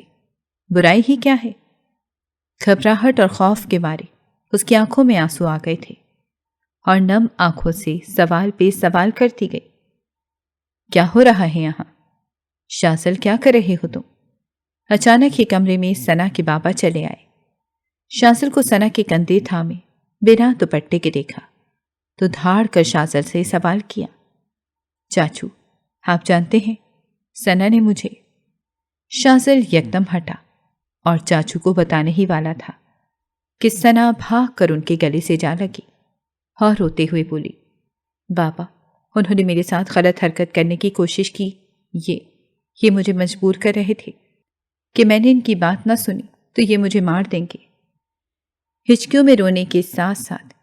برائی ہی کیا ہے؟ گھبراہٹ اور خوف کے مارے اس کی آنکھوں میں آنسو آ گئے تھے اور نم آنکھوں سے سوال پہ سوال کرتی گئی۔ کیا ہو رہا ہے یہاں؟ شاذل کیا کر رہے ہو تم؟ اچانک ہی کمرے میں ثنا کے بابا چلے آئے۔ شاذل کو ثنا کے کندھے تھامے بنا دوپٹے کے دیکھا تو دھاڑ کر شاذل سے سوال کیا، چاچو آپ جانتے ہیں ثنا نے مجھے… شاذل یکدم ہٹا اور چاچو کو بتانے ہی والا تھا کہ ثنا بھاگ کر ان کے گلے سے جا لگی اور روتے ہوئے بولی، بابا انہوں نے میرے ساتھ غلط حرکت کرنے کی کوشش کی۔ یہ مجھے مجبور کر رہے تھے کہ میں نے ان کی بات نہ سنی تو یہ مجھے مار دیں گے۔ ہچکیوں میں رونے کے ساتھ ساتھ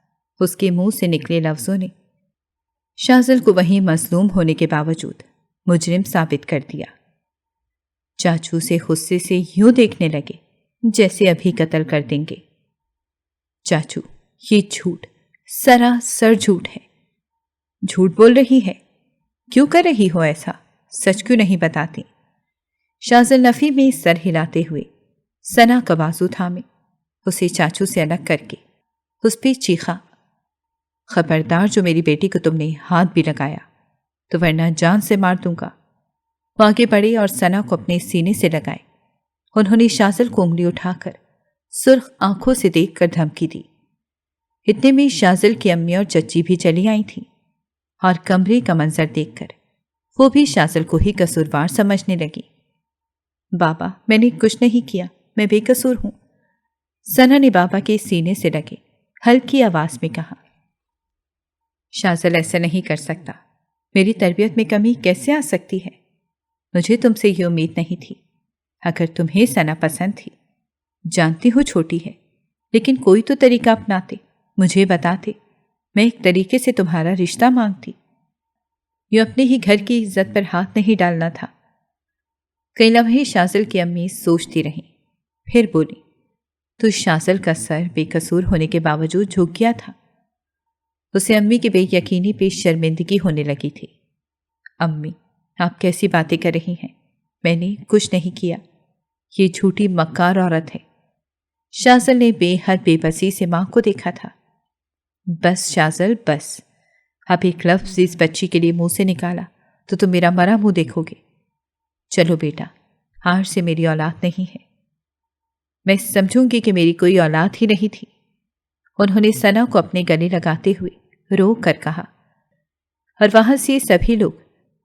اس کے منہ سے نکلے لفظوں نے شاذل کو وہیں مظلوم ہونے کے باوجود مجرم ثابت کر دیا۔ چاچو سے غصے سے یوں دیکھنے لگے جیسے ابھی قتل کر دیں گے۔ چاچو، یہ جھوٹ، سراسر جھوٹ ہے۔ جھوٹ بول رہی ہے؟ کیوں کر رہی ہو ایسا؟ سچ کیوں نہیں بتاتی؟ شاذل نفی میں سر ہلاتے ہوئے ثنا کا بازو تھامے اسے چاچو سے الگ کر کے اس پہ چیخا، خبردار جو میری بیٹی کو تم نے ہاتھ بھی لگایا تو ورنہ جان سے مار دوں گا۔ وہ آگے بڑھے اور ثنا کو اپنے سینے سے لگائے۔ انہوں نے شاذل کو انگلی اٹھا کر سرخ آنکھوں سے دیکھ کر دھمکی دی۔ اتنے میں شاذل کی امی اور چچی بھی چلی آئی تھیں اور کمرے کا منظر دیکھ کر وہ بھی شاذل کو ہی قصوروار سمجھنے لگی۔ بابا، میں نے کچھ نہیں کیا، میں بے قصور ہوں، ثنا نے بابا کے سینے سے لگے ہلکی آواز میں کہا۔ شاذل ایسا نہیں کر سکتا، میری تربیت میں کمی کیسے آ سکتی ہے؟ مجھے تم سے یہ امید نہیں تھی۔ اگر تمہیں ثنا پسند تھی، جانتی ہوں چھوٹی ہے، لیکن کوئی تو طریقہ اپناتے، مجھے بتاتے، میں ایک طریقے سے تمہارا رشتہ مانگتی۔ یوں اپنے ہی گھر کی عزت پر ہاتھ نہیں ڈالنا تھا۔ کئی لمحے شاذل کی امی سوچتی رہیں، پھر بولی، تو شاذل کا سر بے قصور ہونے کے باوجود جھک گیا تھا۔ اسے امی کی بے یقینی پہ شرمندگی ہونے لگی تھی۔ امی، آپ کیسی باتیں کر رہی ہیں؟ میں نے کچھ نہیں کیا، یہ جھوٹی مکار عورت ہے۔ شاذل نے بے حد بے بسی سے ماں کو دیکھا تھا۔ بس شاذل، بس، آپ ایک لفظ اس بچی کے لیے منہ سے نکالا تو تم میرا مرا منہ دیکھو گے۔ چلو بیٹا، آج سے میری اولاد نہیں ہے، میں سمجھوں گی کہ میری کوئی اولاد ہی نہیں تھی۔ انہوں نے ثنا کو اپنے گلے لگاتے ہوئے رو کر کہا، اور وہاں سے سبھی لوگ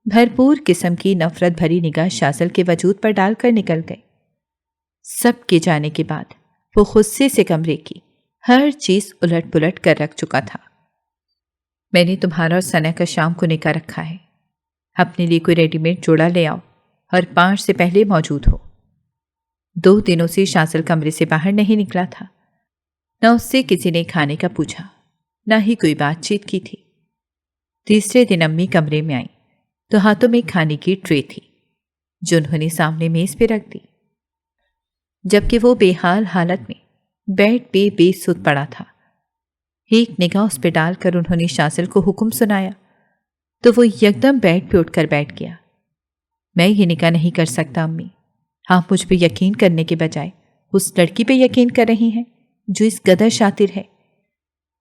بھرپور قسم کی نفرت بھری نگاہ شاذل کے وجود پر ڈال کر نکل گئے۔ سب کے جانے کے بعد وہ غصے سے کمرے کی ہر چیز الٹ پلٹ کر رکھ چکا تھا۔ میں نے تمہارا اور ثنا کا شام کو نکاح رکھا ہے، اپنے لیے کوئی ریڈی میڈ جوڑا لے آؤ اور 5 سے پہلے موجود ہو۔ 2 دنوں سے شاذل کمرے سے باہر نہیں نکلا تھا، نہ اس سے کسی نے کھانے کا پوچھا، نہ ہی کوئی بات چیت کی تھی۔ تیسرے دن امی کمرے میں آئیں تو ہاتھوں میں کھانے کی ٹرے تھی جو انہوں نے سامنے میز پہ رکھ دی، جبکہ وہ بے حال حالت میں بیڈ پہ بے سود پڑا تھا۔ ایک نگاہ اس پہ ڈال کر انہوں نے شاذل کو حکم سنایا تو وہ یکدم بیڈ پہ اٹھ کر بیٹھ گیا۔ میں یہ نکاح نہیں کر سکتا امی، آپ مجھ پہ یقین کرنے کے بجائے اس لڑکی پہ یقین کر رہی ہیں جو اس قدر شاطر ہے۔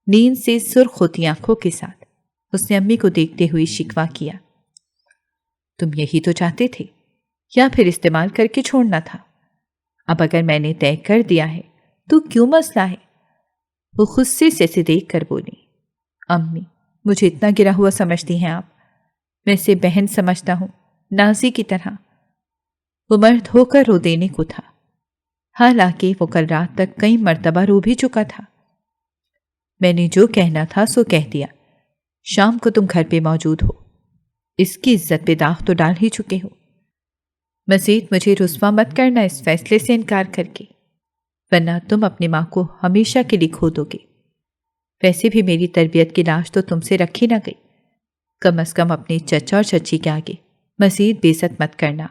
نیند سے سرخ ہوتی آنکھوں کے ساتھ اس نے امی کو دیکھتے ہوئے شکوہ کیا۔ تم یہی تو چاہتے تھے، یا پھر استعمال کر کے چھوڑنا تھا؟ اب اگر میں نے طے کر دیا ہے تو کیوں مسئلہ ہے؟ وہ غصے سے دیکھ کر بولی، امی، مجھے اتنا گرا ہوا سمجھتی ہیں آپ؟ میں اسے بہن سمجھتا ہوں، نازی کی طرح۔ وہ مرد ہو کر رو دینے کو تھا، حالانکہ وہ کل رات تک کئی مرتبہ رو بھی چکا تھا۔ میں نے جو کہنا تھا سو کہہ دیا، شام کو تم گھر پہ موجود ہو، اس کی عزت پہ داغ تو ڈال ہی چکے ہو۔ مزید مجھے رسوا مت کرنا اس فیصلے سے انکار کر کے، ورنہ تم اپنی ماں کو ہمیشہ کے لیے کھو دو گے۔ ویسے بھی میری تربیت کی لاش تو تم سے رکھی نہ گئی، کم از کم اپنے چچا اور چچی کے آگے مزید بے عزت مت کرنا،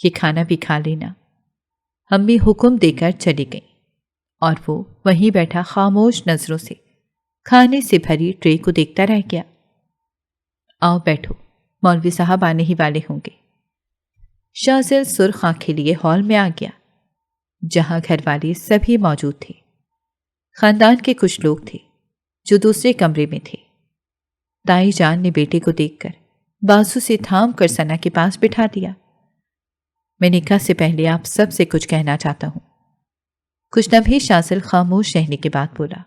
یہ کھانا بھی کھا لینا۔ امی حکم دے کر چلی گئیں اور وہ وہیں بیٹھا خاموش نظروں سے کھانے سے بھری ٹرے کو دیکھتا رہ گیا۔ آؤ بیٹھو، مولوی صاحب آنے ہی والے ہوں گے۔ شاذل سرخ آنکھیں لیے ہال میں آ گیا، جہاں گھر والے سبھی موجود تھے۔ خاندان کے کچھ لوگ تھے جو دوسرے کمرے میں تھے۔ دائی جان نے بیٹے کو دیکھ کر بازو سے تھام کر ثنا کے پاس بٹھا دیا۔ میں نکاح سے پہلے آپ سب سے کچھ کہنا چاہتا ہوں۔ کچھ لمحے شاذل خاموش رہنے کے بعد بولا،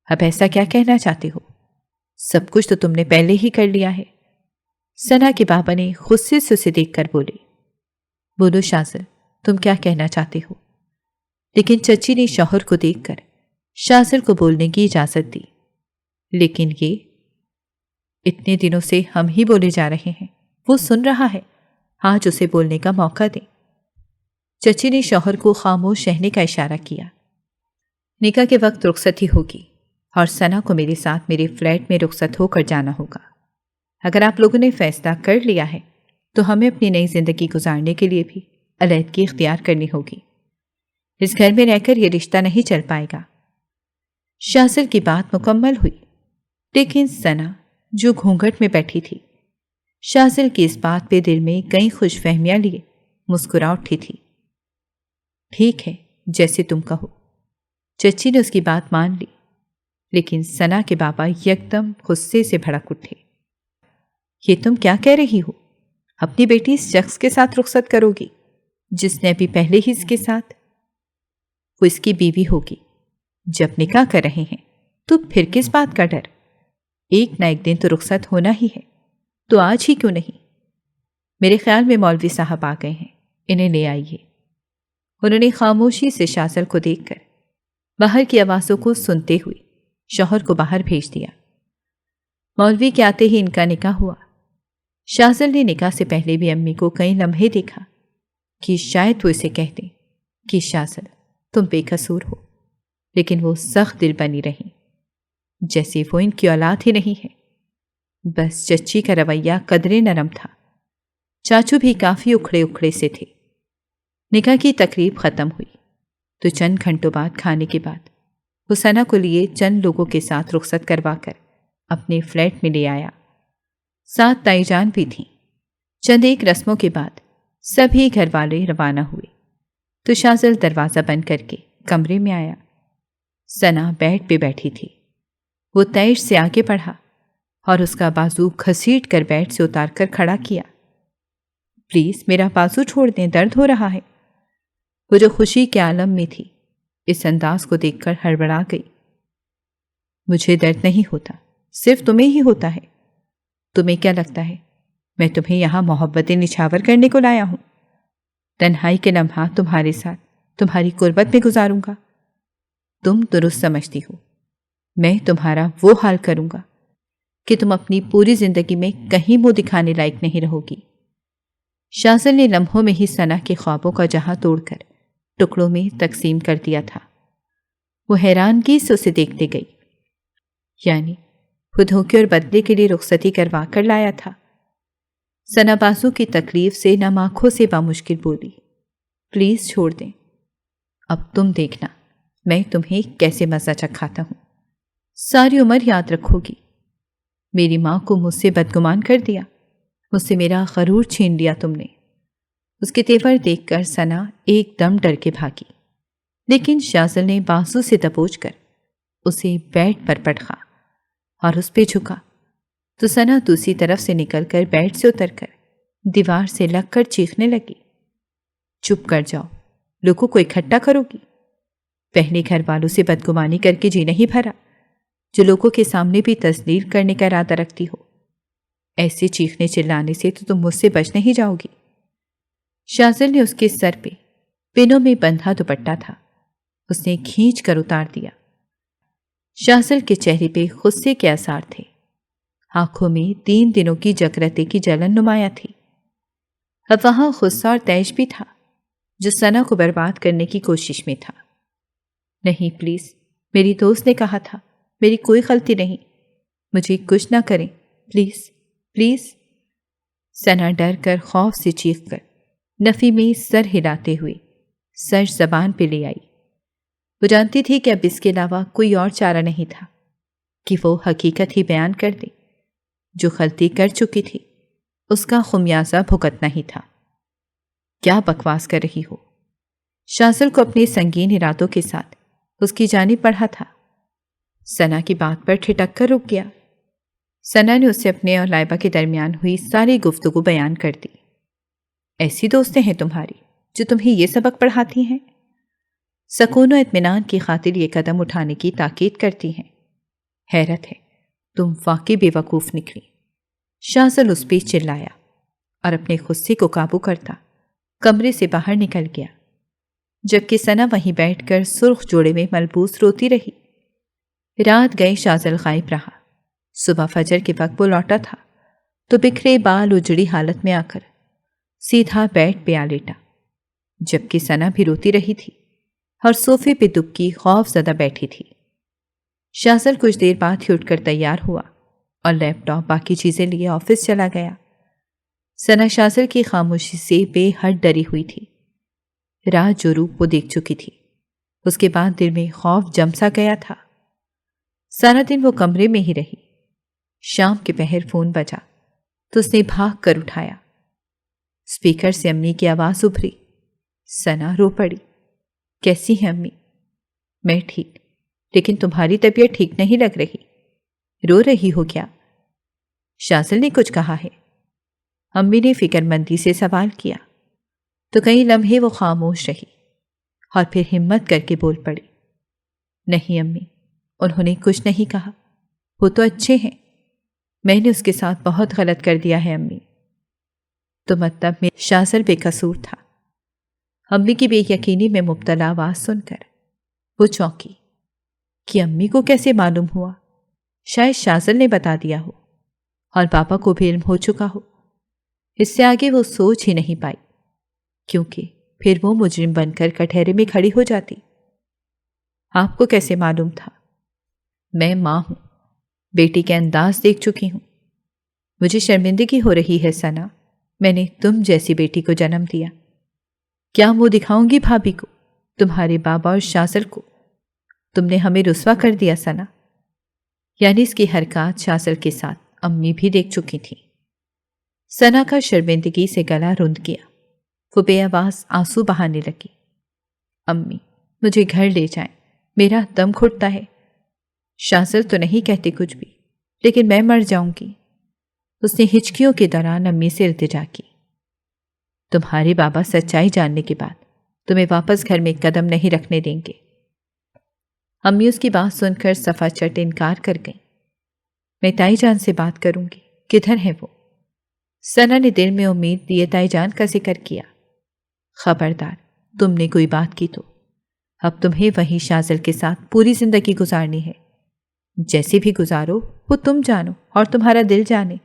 اب ایسا کیا کہنا چاہتے ہو؟ سب کچھ تو تم نے پہلے ہی کر لیا ہے۔ ثنا کے بابا نے غصے سے اسے دیکھ کر بولے، بولو شاذل، تم کیا کہنا چاہتے ہو؟ لیکن چچی نے شوہر کو دیکھ کر شاذل کو بولنے کی اجازت دی۔ لیکن یہ اتنے دنوں سے ہم ہی بولے جا رہے ہیں، وہ سن رہا ہے، آج اسے بولنے کا موقع دیں۔ چچی نے شوہر کو خاموش رہنے کا اشارہ کیا۔ نکاح کے وقت رخصتی ہوگی اور ثنا کو میرے ساتھ میرے فلیٹ میں رخصت ہو کر جانا ہوگا۔ اگر آپ لوگوں نے فیصلہ کر لیا ہے تو ہمیں اپنی نئی زندگی گزارنے کے لیے بھی علیحدگی اختیار کرنی ہوگی۔ اس گھر میں رہ کر یہ رشتہ نہیں چل پائے گا۔ شاذل کی بات مکمل ہوئی، لیکن ثنا جو گھونگھٹ میں بیٹھی تھی شاذل کی اس بات پہ دل میں کئی خوش فہمیاں لیے مسکرا اٹھی تھی۔ ٹھیک ہے، جیسے تم کہو۔ چچی نے اس کی بات مان لی، لیکن ثنا کے بابا یکدم غصے سے بھڑک اٹھے۔ یہ تم کیا کہہ رہی ہو؟ اپنی بیٹی اس شخص کے ساتھ رخصت کرو گی جس نے ابھی پہلے ہی اس کے ساتھ؟ وہ اس کی بیوی ہوگی۔ جب نکاح کر رہے ہیں تو پھر کس بات کا ڈر؟ ایک نہ ایک دن تو رخصت ہونا ہی ہے، تو آج ہی کیوں نہیں؟ میرے خیال میں مولوی صاحب آ گئے ہیں، انہیں لے آئیے۔ انہوں نے خاموشی سے شاذل کو دیکھ کر باہر کی آوازوں کو سنتے ہوئے شوہر کو باہر بھیج دیا۔ مولوی کے آتے ہی ان کا نکاح ہوا۔ شاذل نے نکاح سے پہلے بھی امی کو کئی لمحے دیکھا کہ شاید وہ اسے کہہ دیں کہ شاذل تم بے قصور ہو، لیکن وہ سخت دل بنی رہیں، جیسے وہ ان کی اولاد ہی نہیں ہے۔ بس چچی کا رویہ قدرے نرم تھا، چاچو بھی کافی اکھڑے اکھڑے سے تھے۔ نکاح کی تقریب ختم ہوئی تو چند گھنٹوں بعد کھانے کے بعد وہ ثنا کو لیے چند لوگوں کے ساتھ رخصت کروا کر اپنے فلیٹ میں لے آیا۔ ساتھ تائی جان بھی تھیں۔ چند ایک رسموں کے بعد سبھی گھر والے روانہ ہوئے تو شاذل دروازہ بند کر کے کمرے میں آیا۔ ثنا بیڈ پہ بیٹھی تھی۔ وہ تیش سے آگے بڑھا اور اس کا بازو گھسیٹ کر بیڈ سے اتار کر کھڑا کیا۔ پلیز میرا بازو چھوڑ دیں، درد ہو رہا ہے۔ وہ جو خوشی کے عالم میں تھی اس انداز کو دیکھ کر ہڑبڑا گئی۔ مجھے درد نہیں ہوتا، صرف تمہیں ہی ہوتا ہے۔ تمہیں کیا لگتا ہے میں تمہیں یہاں محبتیں نچھاور کرنے کو لایا ہوں؟ تنہائی کے لمحات تمہارے ساتھ تمہاری قربت میں گزاروں گا۔ تم درست سمجھتی ہو، میں تمہارا وہ حال کروں گا کہ تم اپنی پوری زندگی میں کہیں منہ دکھانے لائق نہیں رہو گی۔ شاذل نے لمحوں میں ہی ثنا کے خوابوں کا جہاں توڑ کر ٹکڑوں میں تقسیم کر دیا تھا۔ وہ حیرانگی سے اسے دیکھتے گئی، یعنی وہ دھوکے اور بدلے کے لیے رخصتی کروا کر لایا تھا۔ ثنا بازو کی تکلیف سے نم آنکھوں سے بامشکل بولی، پلیز چھوڑ دیں۔ اب تم دیکھنا میں تمہیں کیسے مزہ چکھاتا ہوں، ساری عمر یاد رکھو گی۔ میری ماں کو مجھ سے بدگمان کر دیا، مجھ سے میرا غرور چھین لیا تم نے۔ اس کے تیور دیکھ کر ثنا ایک دم ڈر کے بھاگی، لیکن شاذل نے بازو سے دبوچ کر اسے بیڈ پر پٹخا اور اس پہ جھکا تو ثنا دوسری طرف سے نکل کر بیڈ سے اتر کر دیوار سے لگ کر چیخنے لگی، چپ کر جاؤ، لوگوں کو اکٹھا کرو گی۔ پہلے گھر والوں سے بدگمانی کر کے جی نہیں بھرا جو لوگوں کے سامنے بھی تذلیل کرنے کا ارادہ رکھتی ہو۔ ایسے چیخنے چلانے سے تو تم مجھ سے بچ نہیں جاؤ گی۔ شاذل نے اس کے سر پہ پنوں میں بندھا دوپٹہ تھا، اس نے کھینچ کر اتار دیا۔ شاذل کے چہرے پہ غصے کے آثار تھے، آنکھوں میں 3 دنوں کی جگرتے کی جلن نمایاں تھی۔ اب وہاں غصہ اور تیش بھی تھا جو ثنا کو برباد کرنے کی کوشش میں تھا۔ نہیں پلیز، میری دوست نے کہا تھا، میری کوئی غلطی نہیں، مجھے کچھ نہ کریں، پلیز پلیز۔ ثنا ڈر کر خوف سے چیخ کر نفی میں سر ہلاتے ہوئے سر زبان پہ لے آئی۔ وہ جانتی تھی کہ اب اس کے علاوہ کوئی اور چارہ نہیں تھا کہ وہ حقیقت ہی بیان کر دے۔ جو غلطی کر چکی تھی اس کا خمیازہ بھگتنا ہی تھا۔ کیا بکواس کر رہی ہو؟ شاذل کو اپنے سنگین ارادوں کے ساتھ اس کی جانب بڑھا تھا۔ ثنا کی بات پر ٹھٹک کر رک گیا۔ ثنا نے اسے اپنے اور لائبہ کے درمیان ہوئی ساری گفتگو بیان کر دی۔ ایسی دوستیں ہیں تمہاری جو تمہیں یہ سبق پڑھاتی ہیں؟ سکون و اطمینان کی خاطر یہ قدم اٹھانے کی تاکید کرتی ہیں۔ حیرت ہے، تم واقعی بے وقوف نکلی۔ شاذل اس پہ چلایا اور اپنے غصے کو قابو کرتا کمرے سے باہر نکل گیا، جبکہ ثنا وہیں بیٹھ کر سرخ جوڑے میں ملبوس روتی رہی۔ رات گئے شاذل غائب رہا۔ صبح فجر کے وقت وہ لوٹا تھا تو بکھرے بال اجڑی حالت میں آ کر سیدھا بیڈ پہ آ لیٹا، جبکہ ثنا بھی روتی رہی تھی۔ اور صوفے پہ دبکی خوف زدہ بیٹھی تھی۔ شاذل کچھ دیر بعد ہی اٹھ کر تیار ہوا اور لیپ ٹاپ باقی چیزیں لیے آفس چلا گیا۔ ثنا شاذل کی خاموشی سے بے حد ڈری ہوئی تھی۔ رات جو روپ وہ دیکھ چکی تھی، اس کے بعد دل میں خوف جم سا گیا تھا۔ سارا دن وہ کمرے میں ہی رہی۔ شام کے پہر فون بجا تو اس نے بھاگ کر اٹھایا۔ اسپیکر سے امی کی آواز ابھری۔ ثنا رو پڑی۔ کیسی ہیں امی؟ میں ٹھیک، لیکن تمہاری طبیعت ٹھیک نہیں لگ رہی، رو رہی ہو کیا؟ شاذل نے کچھ کہا ہے؟ امی نے فکر مندی سے سوال کیا تو کئی لمحے وہ خاموش رہی اور پھر ہمت کر کے بول پڑی۔ نہیں امی، انہوں نے کچھ نہیں کہا، وہ تو اچھے ہیں، میں نے اس کے ساتھ بہت غلط کر دیا ہے امی۔ تو مطلب میں شاذل بے قصور تھا؟ امی کی بے یقینی میں مبتلا آواز سن کر وہ چونکی کہ امی کو کیسے معلوم ہوا؟ شاید شاذل نے بتا دیا ہو اور پاپا کو بھی علم ہو چکا ہو۔ اس سے آگے وہ سوچ ہی نہیں پائی، کیونکہ پھر وہ مجرم بن کر کٹہرے میں کھڑی ہو جاتی۔ آپ کو کیسے معلوم تھا؟ میں ماں ہوں، بیٹی کے انداز دیکھ چکی ہوں۔ مجھے شرمندگی ہو رہی ہے ثنا، میں نے تم جیسی بیٹی کو جنم دیا۔ کیا منہ دکھاؤں گی بھابھی کو، تمہارے بابا اور شاذل کو؟ تم نے ہمیں رسوا کر دیا ثنا۔ یعنی اس کی حرکات شاذل کے ساتھ امی بھی دیکھ چکی تھی۔ ثنا کا شرمندگی سے گلا رند کیا، وہ بے آواز آنسو بہانے لگی۔ امی، مجھے گھر لے جائیں، میرا دم گھٹتا ہے۔ شاذل تو نہیں کہتے کچھ بھی، لیکن میں مر جاؤں گی۔ اس نے ہچکیوں کے دوران امی سے التجا کی۔ تمہارے بابا سچائی جاننے کے بعد تمہیں واپس گھر میں قدم نہیں رکھنے دیں گے۔ امی اس کی بات سن کر صفا چٹ انکار کر گئیں۔ میں تائی جان سے بات کروں گی، کدھر ہے وہ؟ ثنا نے دل میں امید دیے تائی جان کا ذکر کیا۔ خبردار، تم نے کوئی بات کی تو اب تمہیں وہیں شاذل کے ساتھ پوری زندگی گزارنی ہے۔ جیسے بھی گزارو وہ تم جانو اور تمہارا دل جانے،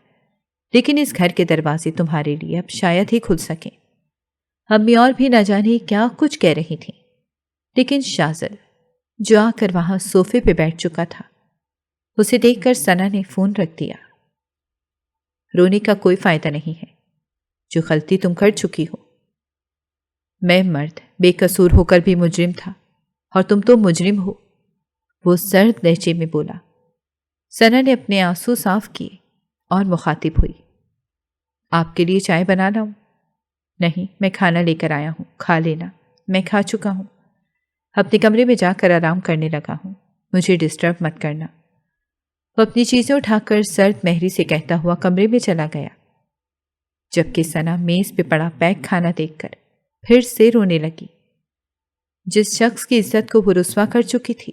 لیکن اس گھر کے دروازے تمہارے لیے اب شاید ہی کھل سکیں۔ امی اور بھی نہ جانے کیا کچھ کہہ رہی تھیں، لیکن شاذل جو آ کر وہاں صوفے پہ بیٹھ چکا تھا، اسے دیکھ کر ثنا نے فون رکھ دیا۔ رونے کا کوئی فائدہ نہیں ہے، جو غلطی تم کر چکی ہو۔ میں مرد بے قصور ہو کر بھی مجرم تھا، اور تم تو مجرم ہو، وہ سرد لہجے میں بولا۔ ثنا نے اپنے آنسو صاف کیے اور مخاطب ہوئی۔ آپ کے لیے چائے بنا لاؤں؟ نہیں، میں کھانا لے کر آیا ہوں، کھا لینا، میں کھا چکا ہوں۔ اپنے کمرے میں جا کر آرام کرنے لگا ہوں، مجھے ڈسٹرب مت کرنا۔ وہ اپنی چیزیں اٹھا کر سرد مہری سے کہتا ہوا کمرے میں چلا گیا، جبکہ ثنا میز پہ پڑا پیک کھانا دیکھ کر پھر سے رونے لگی۔ جس شخص کی عزت کو وہ رسوا کر چکی تھی،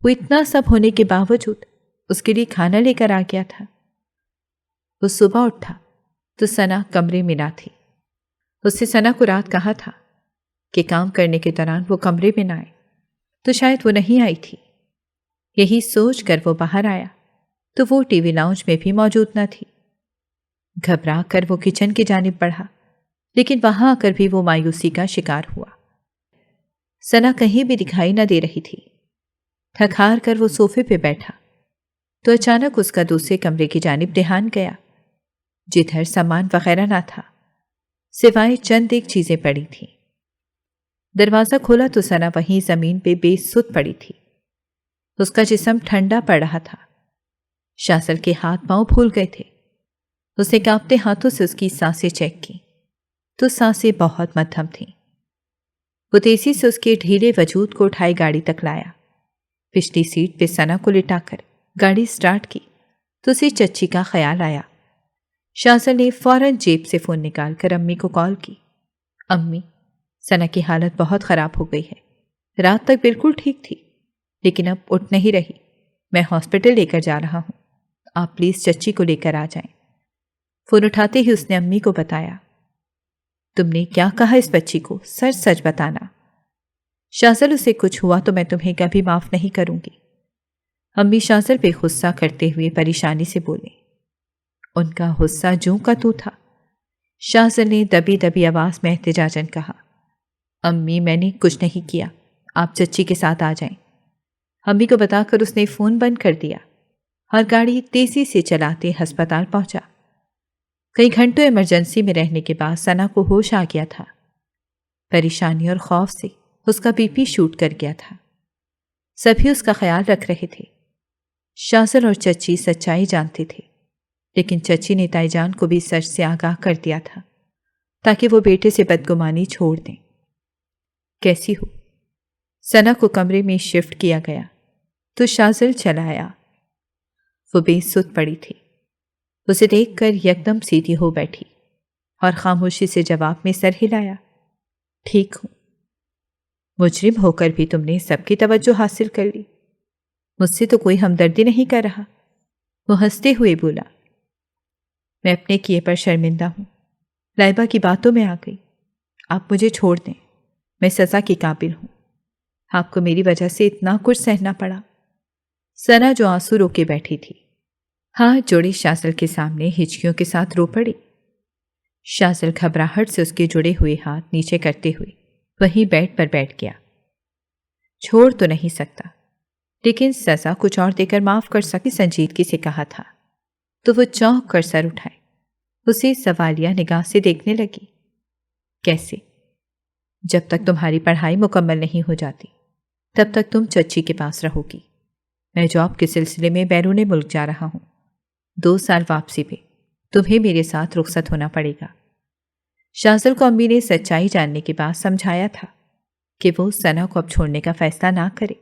وہ اتنا سب ہونے کے باوجود اس کے لیے کھانا لے کر آ گیا تھا۔ وہ صبح اٹھا تو ثنا کمرے میں نہ تھی۔ اس سے ثنا کو رات کہا تھا کہ کام کرنے کے دوران وہ کمرے میں نہ آئے، تو شاید وہ نہیں آئی تھی۔ یہی سوچ کر وہ باہر آیا تو وہ ٹی وی لاؤنج میں بھی موجود نہ تھی۔ گھبرا کر وہ کچن کی جانب بڑھا، لیکن وہاں آ کر بھی وہ مایوسی کا شکار ہوا۔ ثنا کہیں بھی دکھائی نہ دے رہی تھی۔ تھک ہار کر وہ صوفے پہ بیٹھا تو اچانک اس کا دوسرے کمرے کی جانب دھیان گیا، جدھر سامان وغیرہ نہ تھا، سوائے چند ایک چیزیں پڑی تھیں۔ دروازہ کھولا تو ثنا وہیں زمین پہ بے سد پڑی تھی۔ اس کا جسم ٹھنڈا پڑ رہا تھا۔ شاذل کے ہاتھ پاؤں پھول گئے تھے۔ اس نے کانپتے ہاتھوں سے اس کی سانسیں چیک کی تو سانسیں بہت مدھم تھیں۔ وہ تیزی سے اس کے ڈھیلے وجود کو اٹھائے گاڑی تک لایا۔ پچھلی سیٹ پہ ثنا کو لٹا کر گاڑی سٹارٹ کی تو اسے چچی کا خیال آیا۔ شاذل نے فوراً جیب سے فون نکال کر امی کو کال کی۔ امی، ثنا کی حالت بہت خراب ہو گئی ہے، رات تک بالکل ٹھیک تھی، لیکن اب اٹھ نہیں رہی۔ میں ہاسپٹل لے کر جا رہا ہوں، آپ پلیز چچی کو لے کر آ جائیں۔ فون اٹھاتے ہی اس نے امی کو بتایا۔ تم نے کیا کہا اس بچی کو؟ سچ سچ بتانا۔ شاذل، اسے کچھ ہوا تو میں تمہیں کبھی معاف نہیں کروں گی۔ امی شاذل پہ غصہ کرتے ہوئے پریشانی سے بولے۔ ان کا غصہ جوں کا تو تھا۔ شاذل نے دبی دبی آواز میں احتجاجاً کہا، امی میں نے کچھ نہیں کیا، آپ چچی کے ساتھ آ جائیں۔ امی کو بتا کر اس نے فون بند کر دیا اور گاڑی تیزی سے چلاتے ہسپتال پہنچا۔ کئی گھنٹوں ایمرجنسی میں رہنے کے بعد ثنا کو ہوش آ گیا تھا۔ پریشانی اور خوف سے اس کا بی پی شوٹ کر گیا تھا۔ سبھی اس کا خیال رکھ رہے تھے۔ شاذل اور چچی سچائی جانتے تھے، لیکن چچی نے تائی جان کو بھی سچ سے آگاہ کر دیا تھا تاکہ وہ بیٹے سے بدگمانی چھوڑ دیں۔ کیسی ہو؟ ثنا کو کمرے میں شفٹ کیا گیا تو شاذل چلا آیا۔ وہ بے سد پڑی تھی۔ اسے دیکھ کر یکدم سیدھی ہو بیٹھی اور خاموشی سے جواب میں سر ہلایا، ٹھیک ہوں۔ مجرم ہو کر بھی تم نے سب کی توجہ حاصل کر لی، مجھ سے تو کوئی ہمدردی نہیں کر رہا۔ وہ ہنستے ہوئے بولا، میں اپنے کیے پر شرمندہ ہوں، لائبہ کی باتوں میں آ گئی۔ آپ مجھے چھوڑ دیں، میں سزا کی قابل ہوں۔ آپ کو میری وجہ سے اتنا کچھ سہنا پڑا۔ ثنا جو آنسو روکے بیٹھی تھی، ہاتھ جوڑی شاذل کے سامنے ہچکیوں کے ساتھ رو پڑی۔ شاذل گھبراہٹ سے اس کے جڑے ہوئے ہاتھ نیچے کرتے ہوئے وہیں بیڈ پر بیٹھ گیا۔ چھوڑ تو نہیں سکتا، لیکن سزا کچھ اور دے کر معاف کر سکی، سنجیدگی سے کہا تھا تو وہ چونک کر سر اٹھائے، اسے سوالیہ نگاہ سے دیکھنے لگی۔ کیسے؟ جب تک تمہاری پڑھائی مکمل نہیں ہو جاتی تب تک تم چچی کے پاس رہو گی۔ میں جاب کے سلسلے میں بیرون ملک جا رہا ہوں، 2 سال واپسی پہ تمہیں میرے ساتھ رخصت ہونا پڑے گا۔ شاذل کو امی نے سچائی جاننے کے بعد سمجھایا تھا کہ وہ ثنا کو اب چھوڑنے کا فیصلہ نہ کرے۔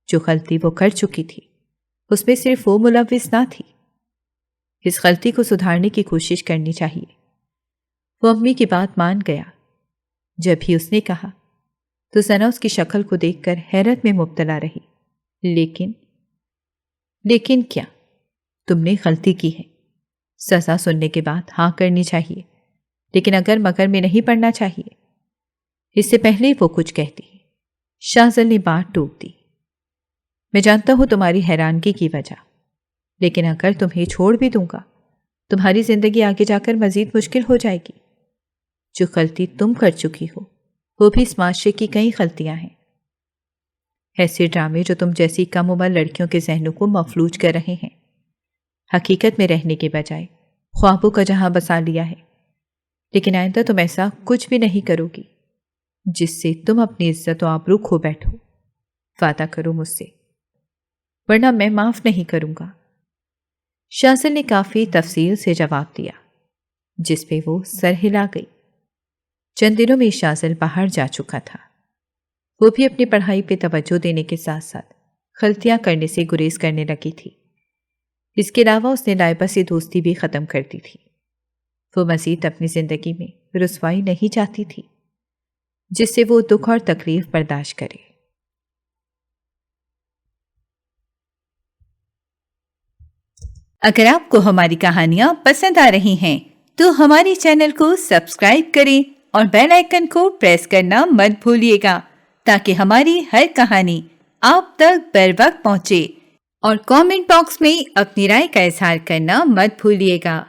جو غلطی وہ کر چکی تھی اس میں صرف وہ ملوث نہ تھی، اس غلطی کو سدھارنے کی کوشش کرنی چاہیے۔ وہ امی کی بات مان گیا۔ جب ہی اس نے کہا تو ثنا اس کی شکل کو دیکھ کر حیرت میں مبتلا رہی۔ لیکن کیا؟ تم نے غلطی کی ہے، سزا سننے کے بعد ہاں کرنی چاہیے، لیکن اگر مگر میں نہیں پڑنا چاہیے۔ اس سے پہلے وہ کچھ کہتی شاذل نے بات ٹوک دی۔ میں جانتا ہوں تمہاری حیرانگی کی وجہ، لیکن اگر تمہیں چھوڑ بھی دوں گا تمہاری زندگی آگے جا کر مزید مشکل ہو جائے گی۔ جو غلطی تم کر چکی ہو وہ بھی اس معاشرے کی کئی غلطیاں ہیں۔ ایسے ڈرامے جو تم جیسی کم عمر لڑکیوں کے ذہنوں کو مفلوج کر رہے ہیں، حقیقت میں رہنے کے بجائے خوابوں کا جہاں بسا لیا ہے۔ لیکن آئندہ تم ایسا کچھ بھی نہیں کرو گی جس سے تم اپنی عزت و آبرو کھو بیٹھو۔ وعدہ کرو مجھ سے، ورنہ میں معاف نہیں کروں گا۔ شاذل نے کافی تفصیل سے جواب دیا، جس پہ وہ سر ہلا گئی۔ چند دنوں میں شاذل باہر جا چکا تھا۔ وہ بھی اپنی پڑھائی پہ توجہ دینے کے ساتھ ساتھ غلطیاں کرنے سے گریز کرنے لگی تھی۔ اس کے علاوہ اس نے لائبہ سے دوستی بھی ختم کر دی تھی۔ وہ مزید اپنی زندگی میں رسوائی نہیں چاہتی تھی جس سے وہ دکھ اور تکلیف برداشت کرے۔ اگر آپ کو ہماری کہانیاں پسند آ رہی ہیں تو ہمارے چینل کو سبسکرائب کریں اور بیل آئیکن کو پریس کرنا مت بھولیے گا تاکہ ہماری ہر کہانی آپ تک بر وقت پہنچے، اور کامنٹ باکس میں اپنی رائے کا اظہار کرنا مت بھولیے گا۔